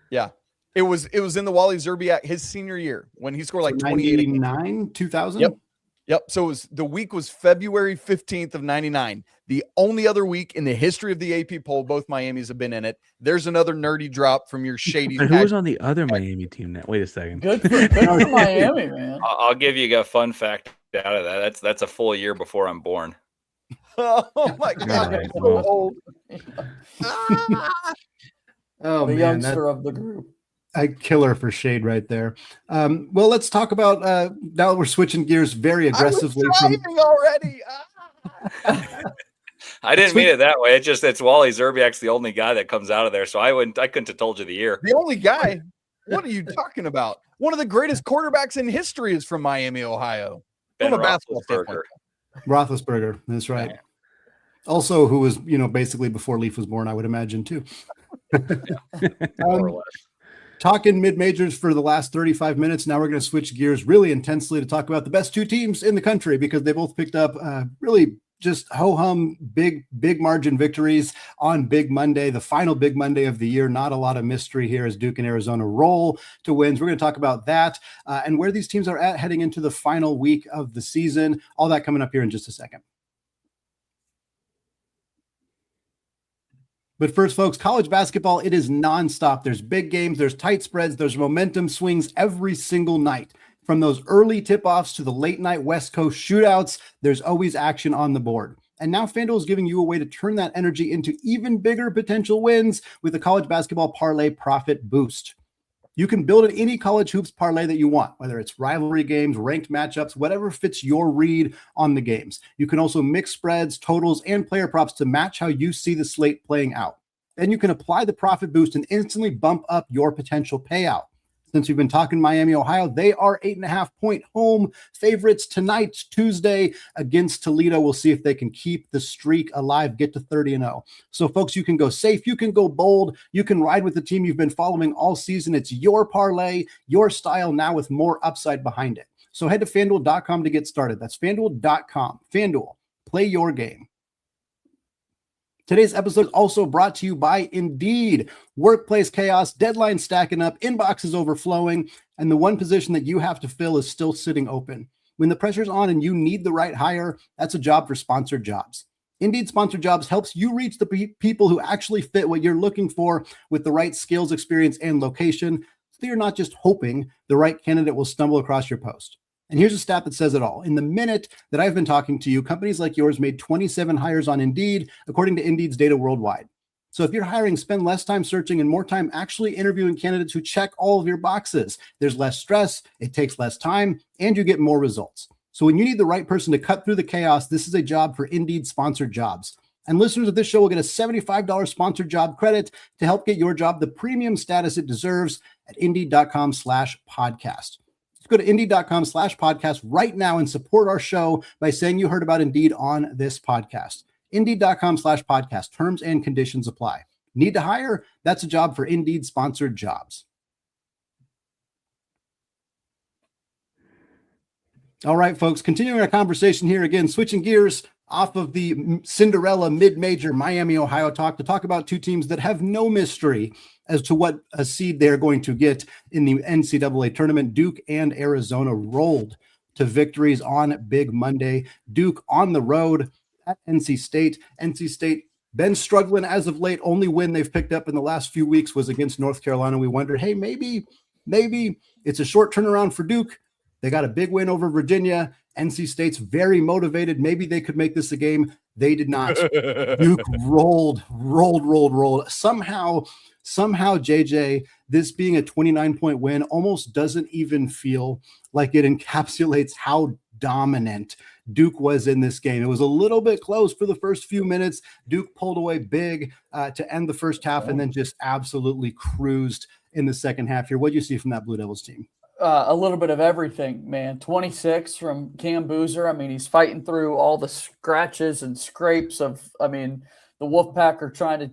Yeah. It was in the Wally Zerbiak, his senior year, when he scored like 28. 99, 2000? Yep. So the week was February 15th of 99. The only other week in the history of the AP poll, both Miamis have been in it. There's another nerdy drop from your shady. And who was on the other Miami team now? Wait a second. Good for Miami, man. I'll give you a fun fact out of that. That's a full year before I'm born. Oh my God. Right, I'm so well. old. Oh, The man. youngster of the group. A killer for shade right there. Well, let's talk about now that we're switching gears very aggressively I was driving already. I didn't mean it that way. It's Wally Zerbiak's the only guy that comes out of there. So I couldn't have told you the year. The only guy. What are you talking about? One of the greatest quarterbacks in history is from Miami, Ohio. Ben From a basketball standpoint. Roethlisberger. That's right. Yeah. Also, who was basically before Leaf was born, I would imagine too. More or less. Talking mid-majors for the last 35 minutes. Now we're going to switch gears really intensely to talk about the best two teams in the country because they both picked up really just ho-hum big margin victories on Big Monday, the final Big Monday of the year. Not a lot of mystery here as Duke and Arizona roll to wins. We're going to talk about that and where these teams are at heading into the final week of the season. All that coming up here in just a second. But first, folks, college basketball, it is nonstop. There's big games, there's tight spreads, there's momentum swings every single night. From those early tip-offs to the late-night West Coast shootouts, there's always action on the board. And now FanDuel is giving you a way to turn that energy into even bigger potential wins with the college basketball parlay profit boost. You can build any college hoops parlay that you want, whether it's rivalry games, ranked matchups, whatever fits your read on the games. You can also mix spreads, totals, and player props to match how you see the slate playing out. Then you can apply the profit boost and instantly bump up your potential payout. Since we've been talking Miami, Ohio, they are 8.5-point home favorites tonight, Tuesday, against Toledo. We'll see if they can keep the streak alive, get to 30-0. So, folks, you can go safe, you can go bold, you can ride with the team you've been following all season. It's your parlay, your style, now with more upside behind it. So head to FanDuel.com to get started. That's FanDuel.com. FanDuel, play your game. Today's episode is also brought to you by Indeed. Workplace chaos, deadlines stacking up, inboxes overflowing, and the one position that you have to fill is still sitting open. When the pressure's on and you need the right hire, that's a job for Sponsored Jobs. Indeed Sponsored Jobs helps you reach the people who actually fit what you're looking for with the right skills, experience, and location, so you're not just hoping the right candidate will stumble across your post. And here's a stat that says it all. In the minute that I've been talking to you, companies like yours made 27 hires on Indeed, according to Indeed's data worldwide. So if you're hiring, spend less time searching and more time actually interviewing candidates who check all of your boxes. There's less stress, it takes less time, and you get more results. So when you need the right person to cut through the chaos, this is a job for Indeed Sponsored Jobs. And listeners of this show will get a $75 sponsored job credit to help get your job the premium status it deserves at Indeed.com/podcast. Go to Indeed.com/podcast right now and support our show by saying you heard about Indeed on this podcast. Indeed.com/podcast. Terms and conditions apply. Need to hire? That's a job for Indeed Sponsored Jobs. All right, folks, continuing our conversation here again, switching gears off of the Cinderella mid-major Miami, Ohio talk to talk about two teams that have no mystery as to what a seed they're going to get in the NCAA tournament. Duke and Arizona rolled to victories on Big Monday. Duke on the road at NC State. NC State been struggling as of late. Only win they've picked up in the last few weeks was against North Carolina. We wondered, hey, maybe it's a short turnaround for Duke. They got a big win over Virginia. NC State's very motivated. Maybe they could make this a game. They did not. Duke rolled. Somehow, JJ, this being a 29-point win almost doesn't even feel like it encapsulates how dominant Duke was in this game. It was a little bit close for the first few minutes. Duke pulled away big to end the first half and then just absolutely cruised in the second half here. What do you see from that Blue Devils team? a little bit of everything, man. 26 from Cam Boozer. I mean, he's fighting through all the scratches and scrapes of, the Wolfpack are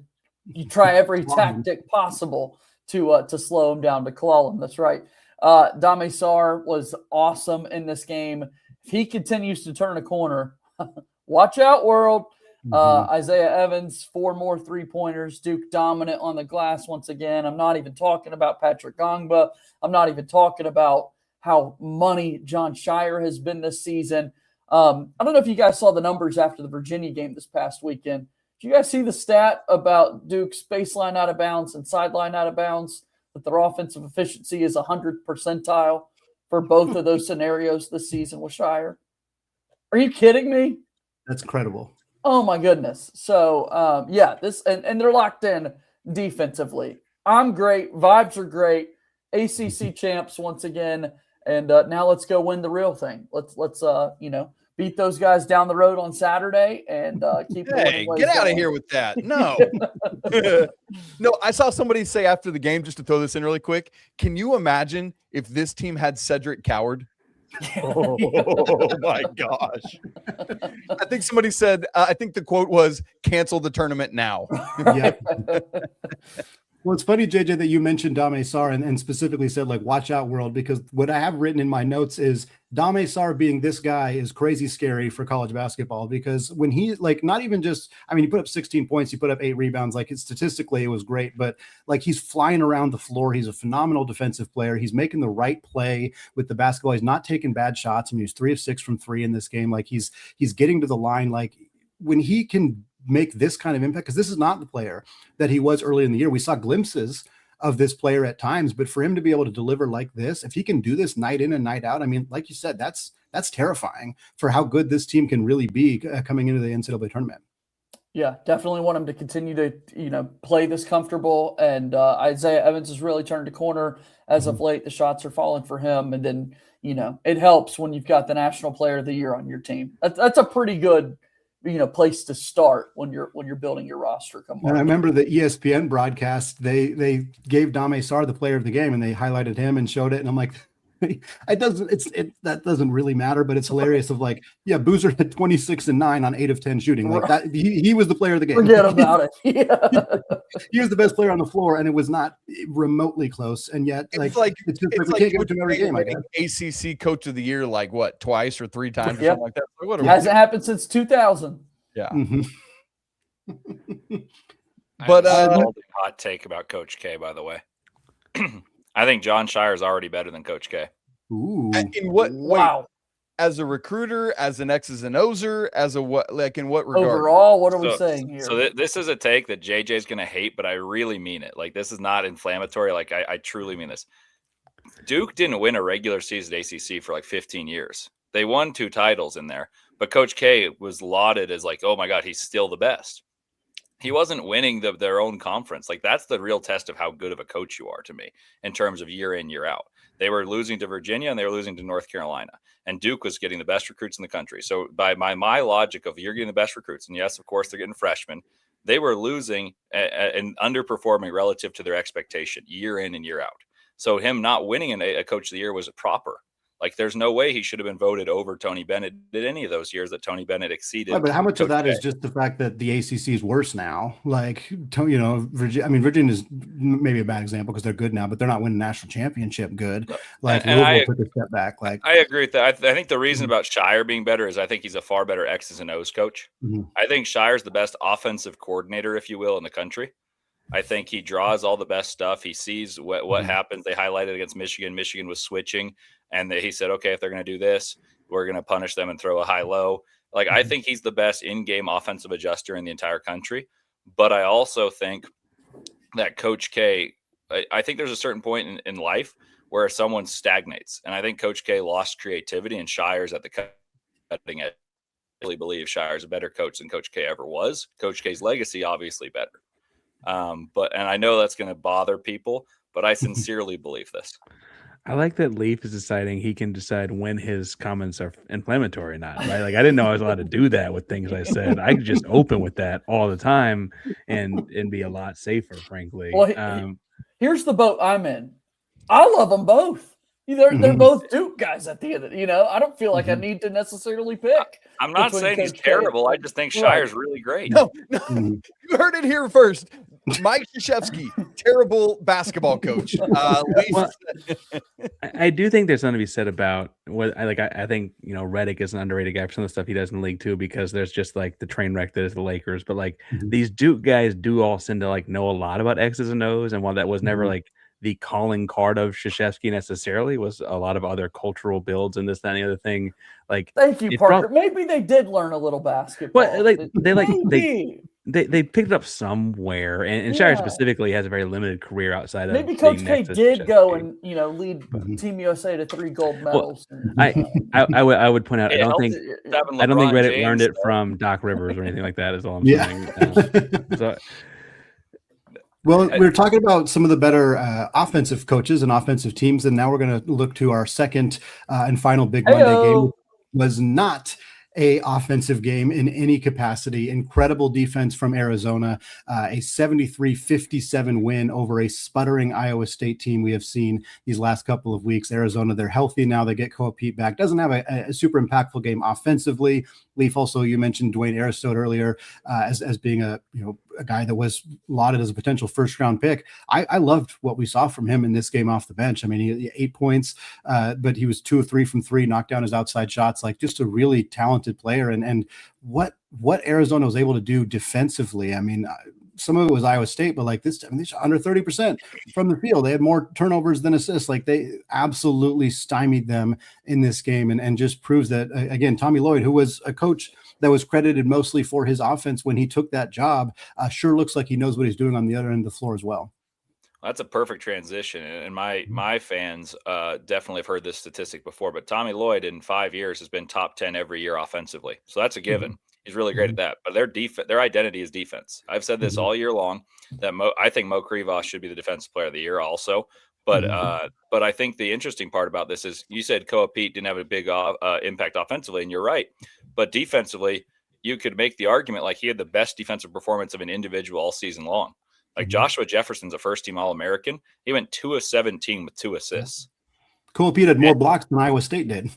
you try every tactic possible to slow him down, to claw him. That's right. Dame Sarr was awesome in this game. If he continues to turn a corner, watch out, world. Isaiah Evans, 4 more 3-pointers. Duke dominant on the glass once again. I'm not even talking about Patrick Gongba. I'm not even talking about how money John Shire has been this season. I don't know if you guys saw the numbers after the Virginia game this past weekend. Did you guys see the stat about Duke's baseline out of bounds and sideline out of bounds, that their offensive efficiency is 100th percentile for both of those scenarios this season with Shire? Are you kidding me? That's incredible. Oh my goodness. So this and they're locked in defensively. I'm great. Vibes are great. ACC champs once again. And now let's go win the real thing. Let's beat those guys down the road on Saturday and keep Hey, get out of here with that. No. No, I saw somebody say after the game, just to throw this in really quick, can you imagine if this team had Cedric Coward? Oh my gosh. I think somebody said, I think the quote was, cancel the tournament now. Yeah. Well, it's funny, JJ, that you mentioned Dame Sarr and specifically said, like, watch out, world, because what I have written in my notes is Dame Sarr being this guy is crazy scary for college basketball, because when he, like, not even just, he put up 16 points, he put up 8 rebounds, like, statistically it was great, but like, he's flying around the floor. He's a phenomenal defensive player. He's making the right play with the basketball. He's not taking bad shots. He was 3 of 6 from 3 in this game. Like, he's getting to the line. Like, when he can make this kind of impact, because this is not the player that he was early in the year. We saw glimpses of this player at times, but for him to be able to deliver like this, if he can do this night in and night out, like you said, that's terrifying for how good this team can really be coming into the NCAA tournament. Yeah, definitely want him to continue to, play this comfortable. And Isaiah Evans has really turned a corner as of late. The shots are falling for him. And then, it helps when you've got the National Player of the Year on your team. That's a pretty good place to start when you're building your roster. And I remember the ESPN broadcast, they gave Dame Sarr the player of the game and they highlighted him and showed it. And I'm like, that doesn't really matter, but it's hilarious of like, yeah, Boozer had 26 and 9 on 8 of 10 shooting. Like that, he was the player of the game. Forget about it. Yeah. He was the best player on the floor, and it was not remotely close. And yet, it's like we can't give it to him every game. I guess. ACC Coach of the Year, like what, twice or 3 times or something like that. It hasn't happened since 2000. Yeah. Mm-hmm. But hot take about Coach K, by the way. I think John Shire is already better than Coach K. Ooh. In what? Wow. Wait, as a recruiter, as an X's and O'ser, as a what? Like in what regard? Overall, what are we saying here? So this is a take that JJ's going to hate, but I really mean it. Like, this is not inflammatory. Like, I truly mean this. Duke didn't win a regular season ACC for like 15 years. They won 2 titles in there, but Coach K was lauded as like, oh my God, he's still the best. He wasn't winning their own conference. Like, that's the real test of how good of a coach you are to me in terms of year in, year out. They were losing to Virginia and they were losing to North Carolina, and Duke was getting the best recruits in the country. So by my logic of you're getting the best recruits, and yes, of course, they're getting freshmen, they were losing and underperforming relative to their expectation year in and year out. So him not winning a coach of the year was proper. Like, there's no way he should have been voted over Tony Bennett in any of those years that Tony Bennett exceeded. But how much Coach of that K. is just the fact that the ACC is worse now? Like, Virginia is maybe a bad example because they're good now, but they're not winning national championship good. Like, Louisville took a step back. Like, I agree with that. I think the reason about Shire being better is I think he's a far better X's and O's coach. Mm-hmm. I think Shire's the best offensive coordinator, if you will, in the country. I think he draws all the best stuff. He sees what happens. They highlighted against Michigan. Michigan was switching, and he said, okay, if they're going to do this, we're going to punish them and throw a high-low. Like, I think he's the best in-game offensive adjuster in the entire country. But I also think that Coach K, I think there's a certain point in life where someone stagnates. And I think Coach K lost creativity, and Shire's at the cutting edge. I really believe Shire's a better coach than Coach K ever was. Coach K's legacy, obviously, better. And I know that's going to bother people, but I sincerely believe this. I like that Leaf is deciding he can decide when his comments are inflammatory or not, right? Like, I didn't know I was allowed to do that with things I said. I could just open with that all the time and be a lot safer, frankly. Well, here's the boat I'm in. I love them both. They're both Duke guys at the end of it. I don't feel like I need to necessarily pick. I'm not saying he's Coach K. terrible. I just think Shire's really great. No, you heard it here first. Mike Krzyzewski, terrible basketball coach. I do think there's something to be said about what I think Redick is an underrated guy for some of the stuff he does in the league too, because there's just like the train wreck that is the Lakers, but like these Duke guys do all seem to like know a lot about X's and O's, and while that was never like the calling card of Krzyzewski necessarily, was a lot of other cultural builds and this, that, and the other thing. Like, thank you, Parker. Maybe they did learn a little basketball. They picked it up somewhere, and Shire specifically has a very limited career outside of. Maybe Coach K did go and lead Team USA to 3 gold medals. Well, I would point out I don't think Reddit learned it from Doc Rivers or anything like that. Is all I'm saying. Well, we're talking about some of the better offensive coaches and offensive teams, and now we're going to look to our second and final big Monday game. Was not a offensive game in any capacity. Incredible defense from Arizona, a 73-57 win over a sputtering Iowa State team we have seen these last couple of weeks. Arizona, they're healthy now. They get Koa Pete back. Doesn't have a super impactful game offensively. Leaf, also, you mentioned Dwayne Aristote earlier as being a guy that was lauded as a potential first-round pick. I loved what we saw from him in this game off the bench. I mean, he had 8 points, but he was 2 of 3 from 3, knocked down his outside shots. Like, just a really talented player. And what Arizona was able to do defensively. I mean, some of it was Iowa State, but like this, they shot under 30% from the field. They had more turnovers than assists. Like, they absolutely stymied them in this game, and just proves that, again, Tommy Lloyd, who was a coach that was credited mostly for his offense when he took that job, sure looks like he knows what he's doing on the other end of the floor as well. That's a perfect transition. And my fans definitely have heard this statistic before, but Tommy Lloyd in 5 years has been top 10 every year offensively. So that's a given. He's really great at that. But their identity is defense. I've said this all year long that I think Mo Krivos should be the defensive player of the year also. But I think the interesting part about this is you said Koa Pete didn't have a big impact offensively, and you're right. But defensively, you could make the argument like he had the best defensive performance of an individual all season long. Like Joshua Jefferson's a first-team All-American. He went 2 of 17 with 2 assists. Koa Pete had more blocks than Iowa State did.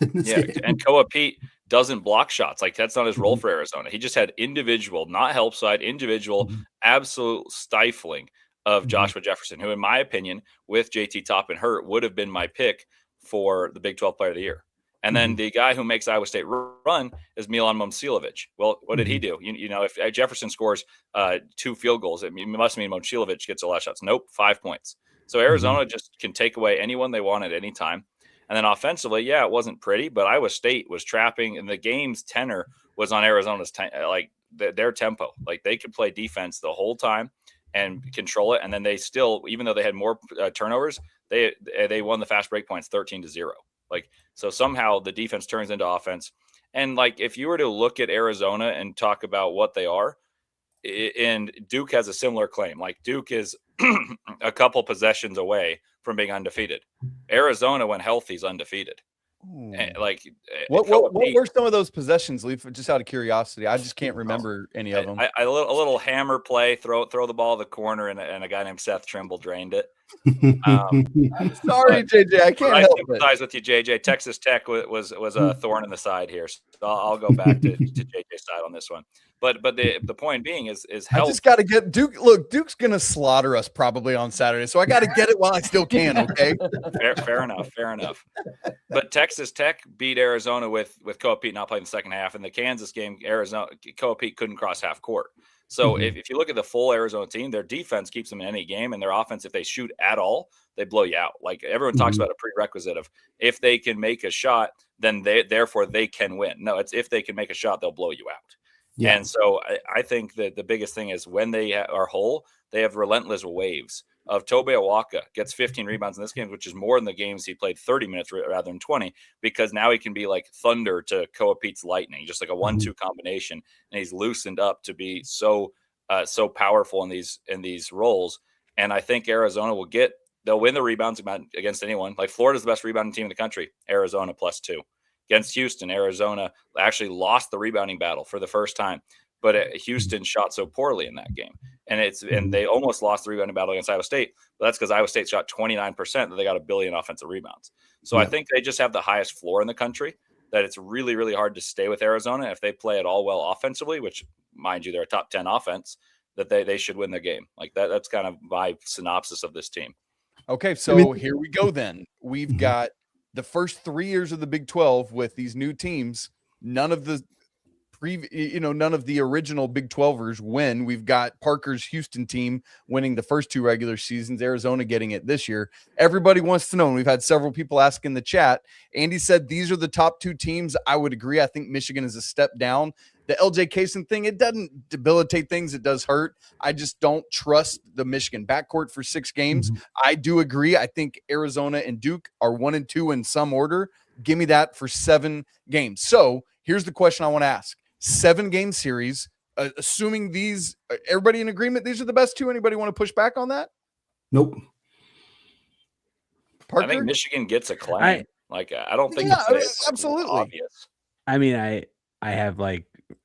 And Koa Pete doesn't block shots. Like, that's not his role for Arizona. He just had individual, not help side, individual, absolute stifling of Joshua Jefferson, who, in my opinion, with JT Toppin hurt, would have been my pick for the Big 12 Player of the Year. And then the guy who makes Iowa State run is Milan Momcilovic. Well, what did he do? If Jefferson scores 2 field goals, it must mean Momcilovic gets a lot of shots. Nope, 5 points. So Arizona just can take away anyone they want at any time. And then offensively, it wasn't pretty, but Iowa State was trapping, and the game's tenor was on Arizona's their tempo. Like, they could play defense the whole time and control it. And then they still, even though they had more turnovers, they won the fast break points 13-0. Like, so somehow the defense turns into offense. And like, if you were to look at Arizona and talk about what they are, and Duke has a similar claim. Like, Duke is a couple possessions away from being undefeated. Arizona, when healthy, is undefeated. Like, what were some of those possessions, Leaf? Just out of curiosity, I just can't remember any of them. A little hammer play, throw the ball to the corner, and a guy named Seth Trimble drained it. I'm sorry, JJ, I can't help it. I sympathize with you, JJ. Texas Tech was a thorn in the side here, so I'll go back to JJ's side on this one. But the point being is I just got to get Duke. Look, Duke's gonna slaughter us probably on Saturday, so I got to get it while I still can. Okay, fair enough. But Texas Tech beat Arizona with Koa Pete not playing the second half. In the Kansas game, Koa Pete couldn't cross half court. So if you look at the full Arizona team, their defense keeps them in any game, and their offense, if they shoot at all, they blow you out. Like, everyone talks about a prerequisite of if they can make a shot, then therefore they can win. No, it's if they can make a shot, they'll blow you out. Yeah. And so I think that the biggest thing is when they are whole, they have relentless waves of Tobe Awaka gets 15 rebounds in this game, which is more than the games he played 30 minutes rather than 20, because now he can be like thunder to Koa Pete's lightning, just like a 1-2 combination. And he's loosened up to be so powerful in these roles. And I think Arizona they'll win the rebounds against anyone. Like, Florida's the best rebounding team in the country, Arizona +2. Against Houston, Arizona actually lost the rebounding battle for the first time, but Houston shot so poorly in that game. and they almost lost the rebounding battle against Iowa State. But that's because Iowa State shot 29%, that they got 1 billion offensive rebounds. So I think they just have the highest floor in the country, that it's really, really hard to stay with Arizona. If they play it all well offensively, which, mind you, they're a top 10 offense, that they should win the game. Like that's kind of my synopsis of this team. Okay, so here we go then. We've got the first 3 years of the Big 12 with these new teams. None of the none of the original Big 12ers win. We've got Parker's Houston team winning the first 2 regular seasons, Arizona getting it this year. Everybody wants to know, and we've had several people ask in the chat. Andy said these are the top 2 teams. I would agree. I think Michigan is a step down. The LJ Kaysen thing, it doesn't debilitate things. It does hurt. I just don't trust the Michigan backcourt for 6 games. I do agree. I think Arizona and Duke are 1 and 2 in some order. Give me that for 7 games. So here's the question I want to ask. 7-game series, assuming these, everybody in agreement, these are the best 2. Anybody want to push back on that? Nope. Parker? I think Michigan gets a claim. I don't think it's absolutely obvious. I mean, I have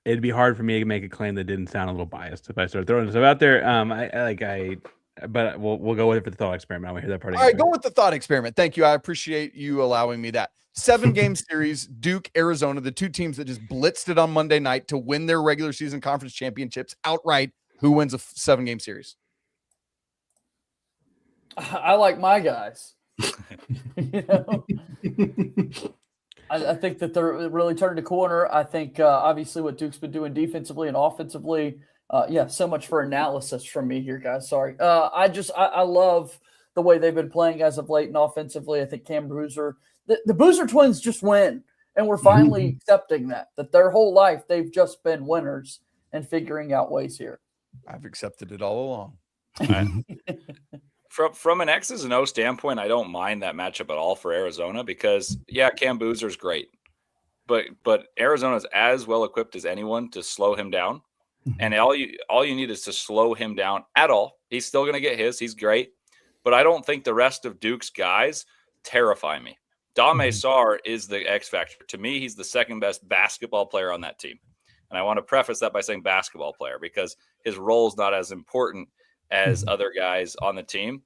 it'd be hard for me to make a claim that didn't sound a little biased if I started throwing stuff out there. But we'll go with it for the thought experiment. I want to hear that part. All right, go with the thought experiment. Thank you. I appreciate you allowing me that. 7-game series, Duke, Arizona, the 2 teams that just blitzed it on Monday night to win their regular season conference championships outright. Who wins a 7-game series? I like my guys. I think that they're really turning the corner. I think obviously what Duke's been doing defensively and offensively. So much for analysis from me here, guys. Sorry. I love the way they've been playing as of late and offensively. I think Cam Boozer, the Boozer twins just win. And we're finally accepting that their whole life they've just been winners and figuring out ways here. I've accepted it all along. From an X's and O standpoint, I don't mind that matchup at all for Arizona because, Cam Boozer's great. But Arizona's as well equipped as anyone to slow him down. And all you need is to slow him down at all. He's still going to get his. He's great. But I don't think the rest of Duke's guys terrify me. Dame Sarr is the X factor. To me, he's the second best basketball player on that team. And I want to preface that by saying basketball player because his role is not as important as other guys on the team.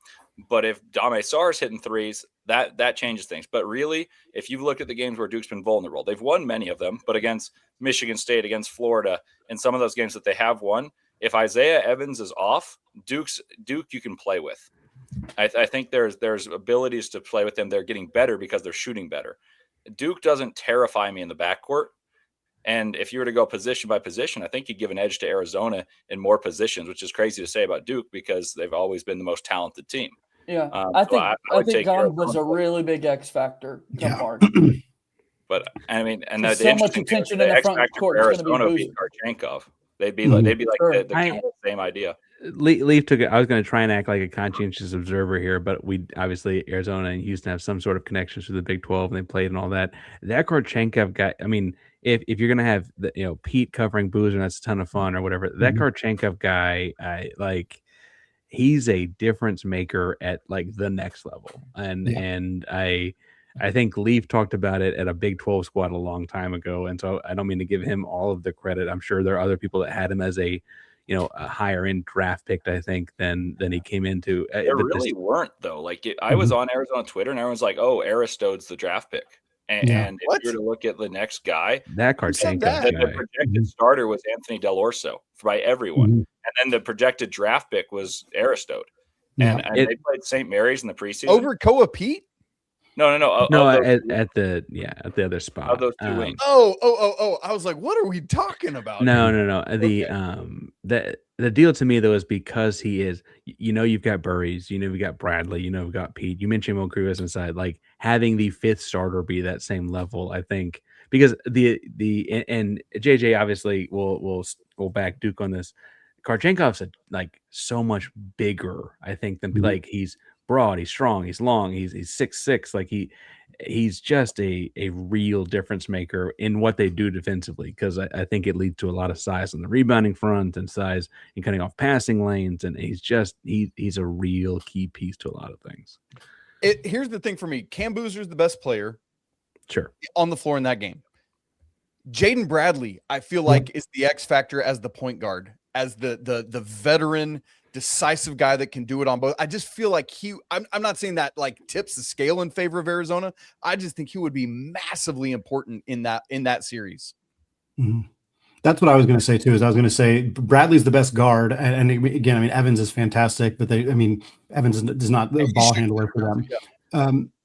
But if Dame Sarr's hitting threes, that changes things. But really, if you've looked at the games where Duke's been vulnerable, they've won many of them, but against Michigan State, against Florida, and some of those games that they have won, if Isaiah Evans is off, Duke you can play with. I think there's abilities to play with them. They're getting better because they're shooting better. Duke doesn't terrify me in the backcourt. And if you were to go position by position, I think you'd give an edge to Arizona in more positions, which is crazy to say about Duke because they've always been the most talented team. Yeah, I think Gond was a really big X factor. But I mean, and the so much attention in the front court. Arizona beat Karchenkov. They'd be like the same idea. Leaf took it. I was going to try and act like a conscientious observer here, but we obviously Arizona and Houston have some sort of connections to the Big 12, and they played and all that. That Karchenkov guy. I mean, if you're going to have Pete covering Boozer, and that's a ton of fun or whatever. That Karchenkov guy, he's a difference maker at the next level, and I think Leaf talked about it at a Big 12 squad a long time ago, and so I don't mean to give him all of the credit. I'm sure there are other people that had him as a higher end draft pick, I think, than he came into. There really weren't though. I was on Arizona Twitter, and everyone's like, "Oh, Aristode's the draft pick." And if you were to look at the next guy, that Karchenkov guy, the projected starter was Anthony Dell'Orso by everyone, and then the projected draft pick was Aristote, and they played St. Mary's in the preseason over Koa Pete. No. At the other spot. Of those 2 wings. Oh! I was like, what are we talking about? No. The deal to me though is because he is, you've got Burries, you've got Bradley, you've got Pete. You mentioned Mo Cruz inside, having the 5th starter be that same level. I think because the JJ obviously will back Duke on this. Karchenkov's so much bigger, I think, than he's broad, he's strong, he's long, he's 6'6". He's just a real difference maker in what they do defensively, because I think it leads to a lot of size on the rebounding front and size in cutting off passing lanes, and he's a real key piece to a lot of things. Here's the thing for me: Cam Boozer's the best player, sure, on the floor in that game. Jaden Bradley, I feel like, is the X factor as the point guard. as the veteran, decisive guy that can do it on both. I just feel like I'm not saying that like tips the scale in favor of Arizona. I just think he would be massively important in that series. Mm-hmm. That's what I was going to say too. Is I was going to say Bradley's the best guard, and again, I mean Evans is fantastic, but Evans is not the ball handler for them. Yeah.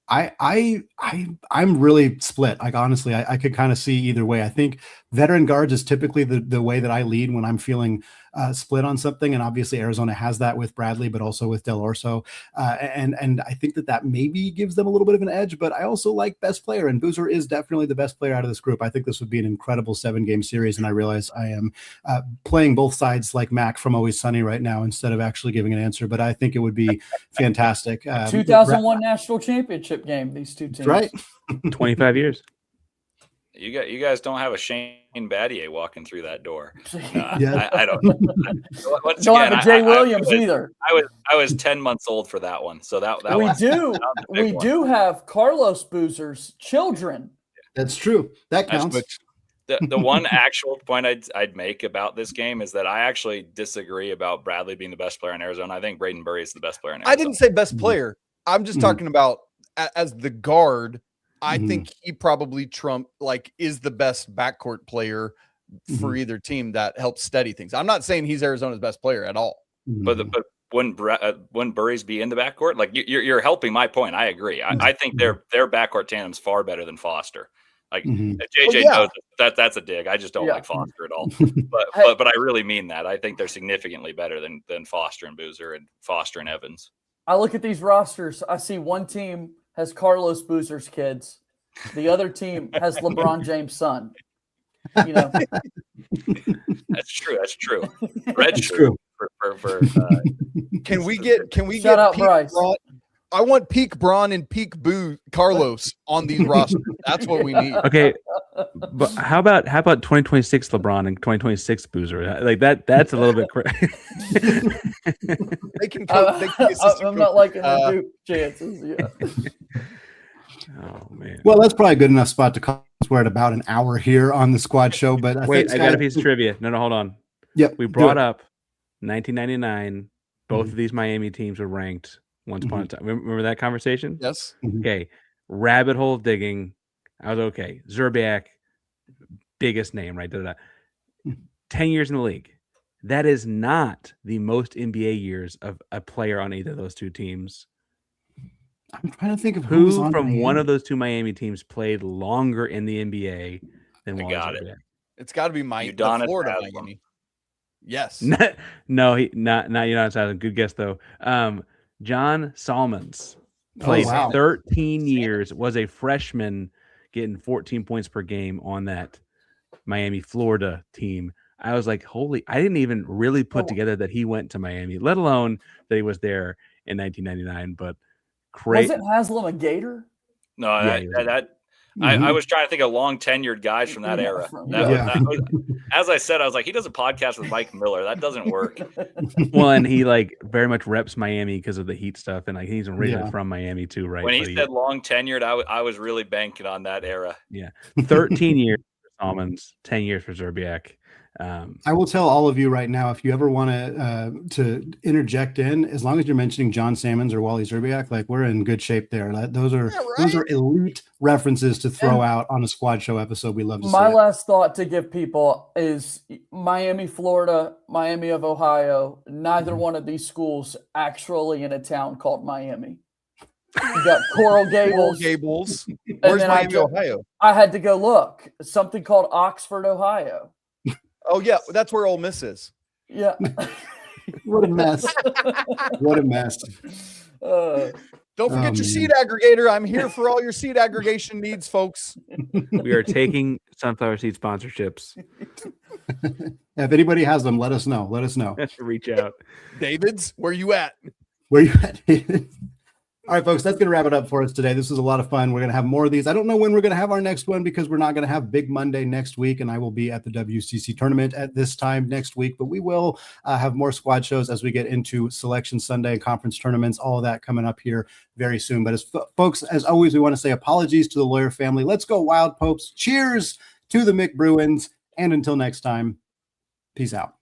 I'm really split. Like honestly, I could kind of see either way. I think veteran guards is typically the way that I lead when I'm feeling split on something, and obviously Arizona has that with Bradley, but also with Del Orso, and I think that maybe gives them a little bit of an edge. But I also like best player, and Boozer is definitely the best player out of this group. I think this would be an incredible 7-game series, and I realize I am playing both sides like Mac from Always Sunny right now instead of actually giving an answer. But I think it would be fantastic. 2001 national championship game. These two teams, right? 25 years. You guys don't have a Shane Battier walking through that door. Yeah. I don't. Don't have a Jay Williams either. I was 10 months old for that one, so that we do have Carlos Boozer's children. That's true. That counts. The one actual point I'd make about this game is that I actually disagree about Bradley being the best player in Arizona. I think Braden Burry is the best player in Arizona. I didn't say best player. I'm just talking about as the guard. I think he probably is the best backcourt player for either team that helps steady things. I'm not saying he's Arizona's best player at all. But wouldn't Burry's be in the backcourt? Like you're helping my point. I agree. I think their backcourt tandem's far better than Foster. Like JJ knows that's a dig. I just don't like Foster at all. But I really mean that. I think they're significantly better than Foster and Boozer and Foster and Evans. I look at these rosters. I see one team has Carlos Boozer's kids. The other team has LeBron James' son. You know, that's true. That's true. Red's true. Can we get shout out Bryce? Braun? I want peak Braun and peak Carlos on these rosters. That's what we need. Okay, but how about 2026 LeBron and 2026 Boozer? Like that's a little bit crazy. They can I'm not liking the Duke chances. Yeah. Oh man. Well, that's probably a good enough spot to call. We're at about an hour here on the squad show, but I got a piece of trivia. No, hold on. Yep. We brought up 1999. Both of these Miami teams were ranked once upon a time. Remember that conversation? Yes. Okay. Rabbit hole digging. I was okay. Zerbiak, biggest name, right? 10 years in the league. That is not the most NBA years of a player on either of those two teams. I'm trying to think of who from Miami. One of those two Miami teams played longer in the NBA than one. It's got to be Florida Miami. Yes. not Udonis. Good guess though. John Salmons played 13 years. Was a freshman, getting 14 points per game on that Miami Florida team. I was like, holy! I didn't even really put together that he went to Miami, let alone that he was there in 1999. But wasn't Haslam a Gator? No, I was trying to think of long tenured guys from that era. As I said, I was like, he does a podcast with Mike Miller. That doesn't work. Well, and he very much reps Miami because of the Heat stuff, and he's originally from Miami too, right? When he said long tenured, I was really banking on that era. Yeah, 13 years for Salmons, 10 years for Zerbiak. I will tell all of you right now, if you ever want to interject in, as long as you're mentioning John Salmons or Wally Zerbiak, like we're in good shape there. Those are elite references to throw out on a squad show episode. We love to see my last thought to give people is Miami, Florida, Miami of Ohio. Neither one of these schools actually in a town called Miami. You got Coral Gables. Where's Miami, Ohio? I had to go look. Something called Oxford, Ohio. Oh, yeah. That's where Ole Miss is. Yeah. What a mess. What a mess. Don't forget your seed aggregator. I'm here for all your seed aggregation needs, folks. We are taking sunflower seed sponsorships. If anybody has them, let us know. Reach out. David's, where you at? Where you at, David? All right, folks, that's going to wrap it up for us today. This was a lot of fun. We're going to have more of these. I don't know when we're going to have our next one because we're not going to have Big Monday next week, and I will be at the WCC tournament at this time next week. But we will have more squad shows as we get into Selection Sunday and conference tournaments, all of that coming up here very soon. But folks, as always, we want to say apologies to the Lawyer family. Let's go Wild Popes. Cheers to the Mick Bruins. And until next time, peace out.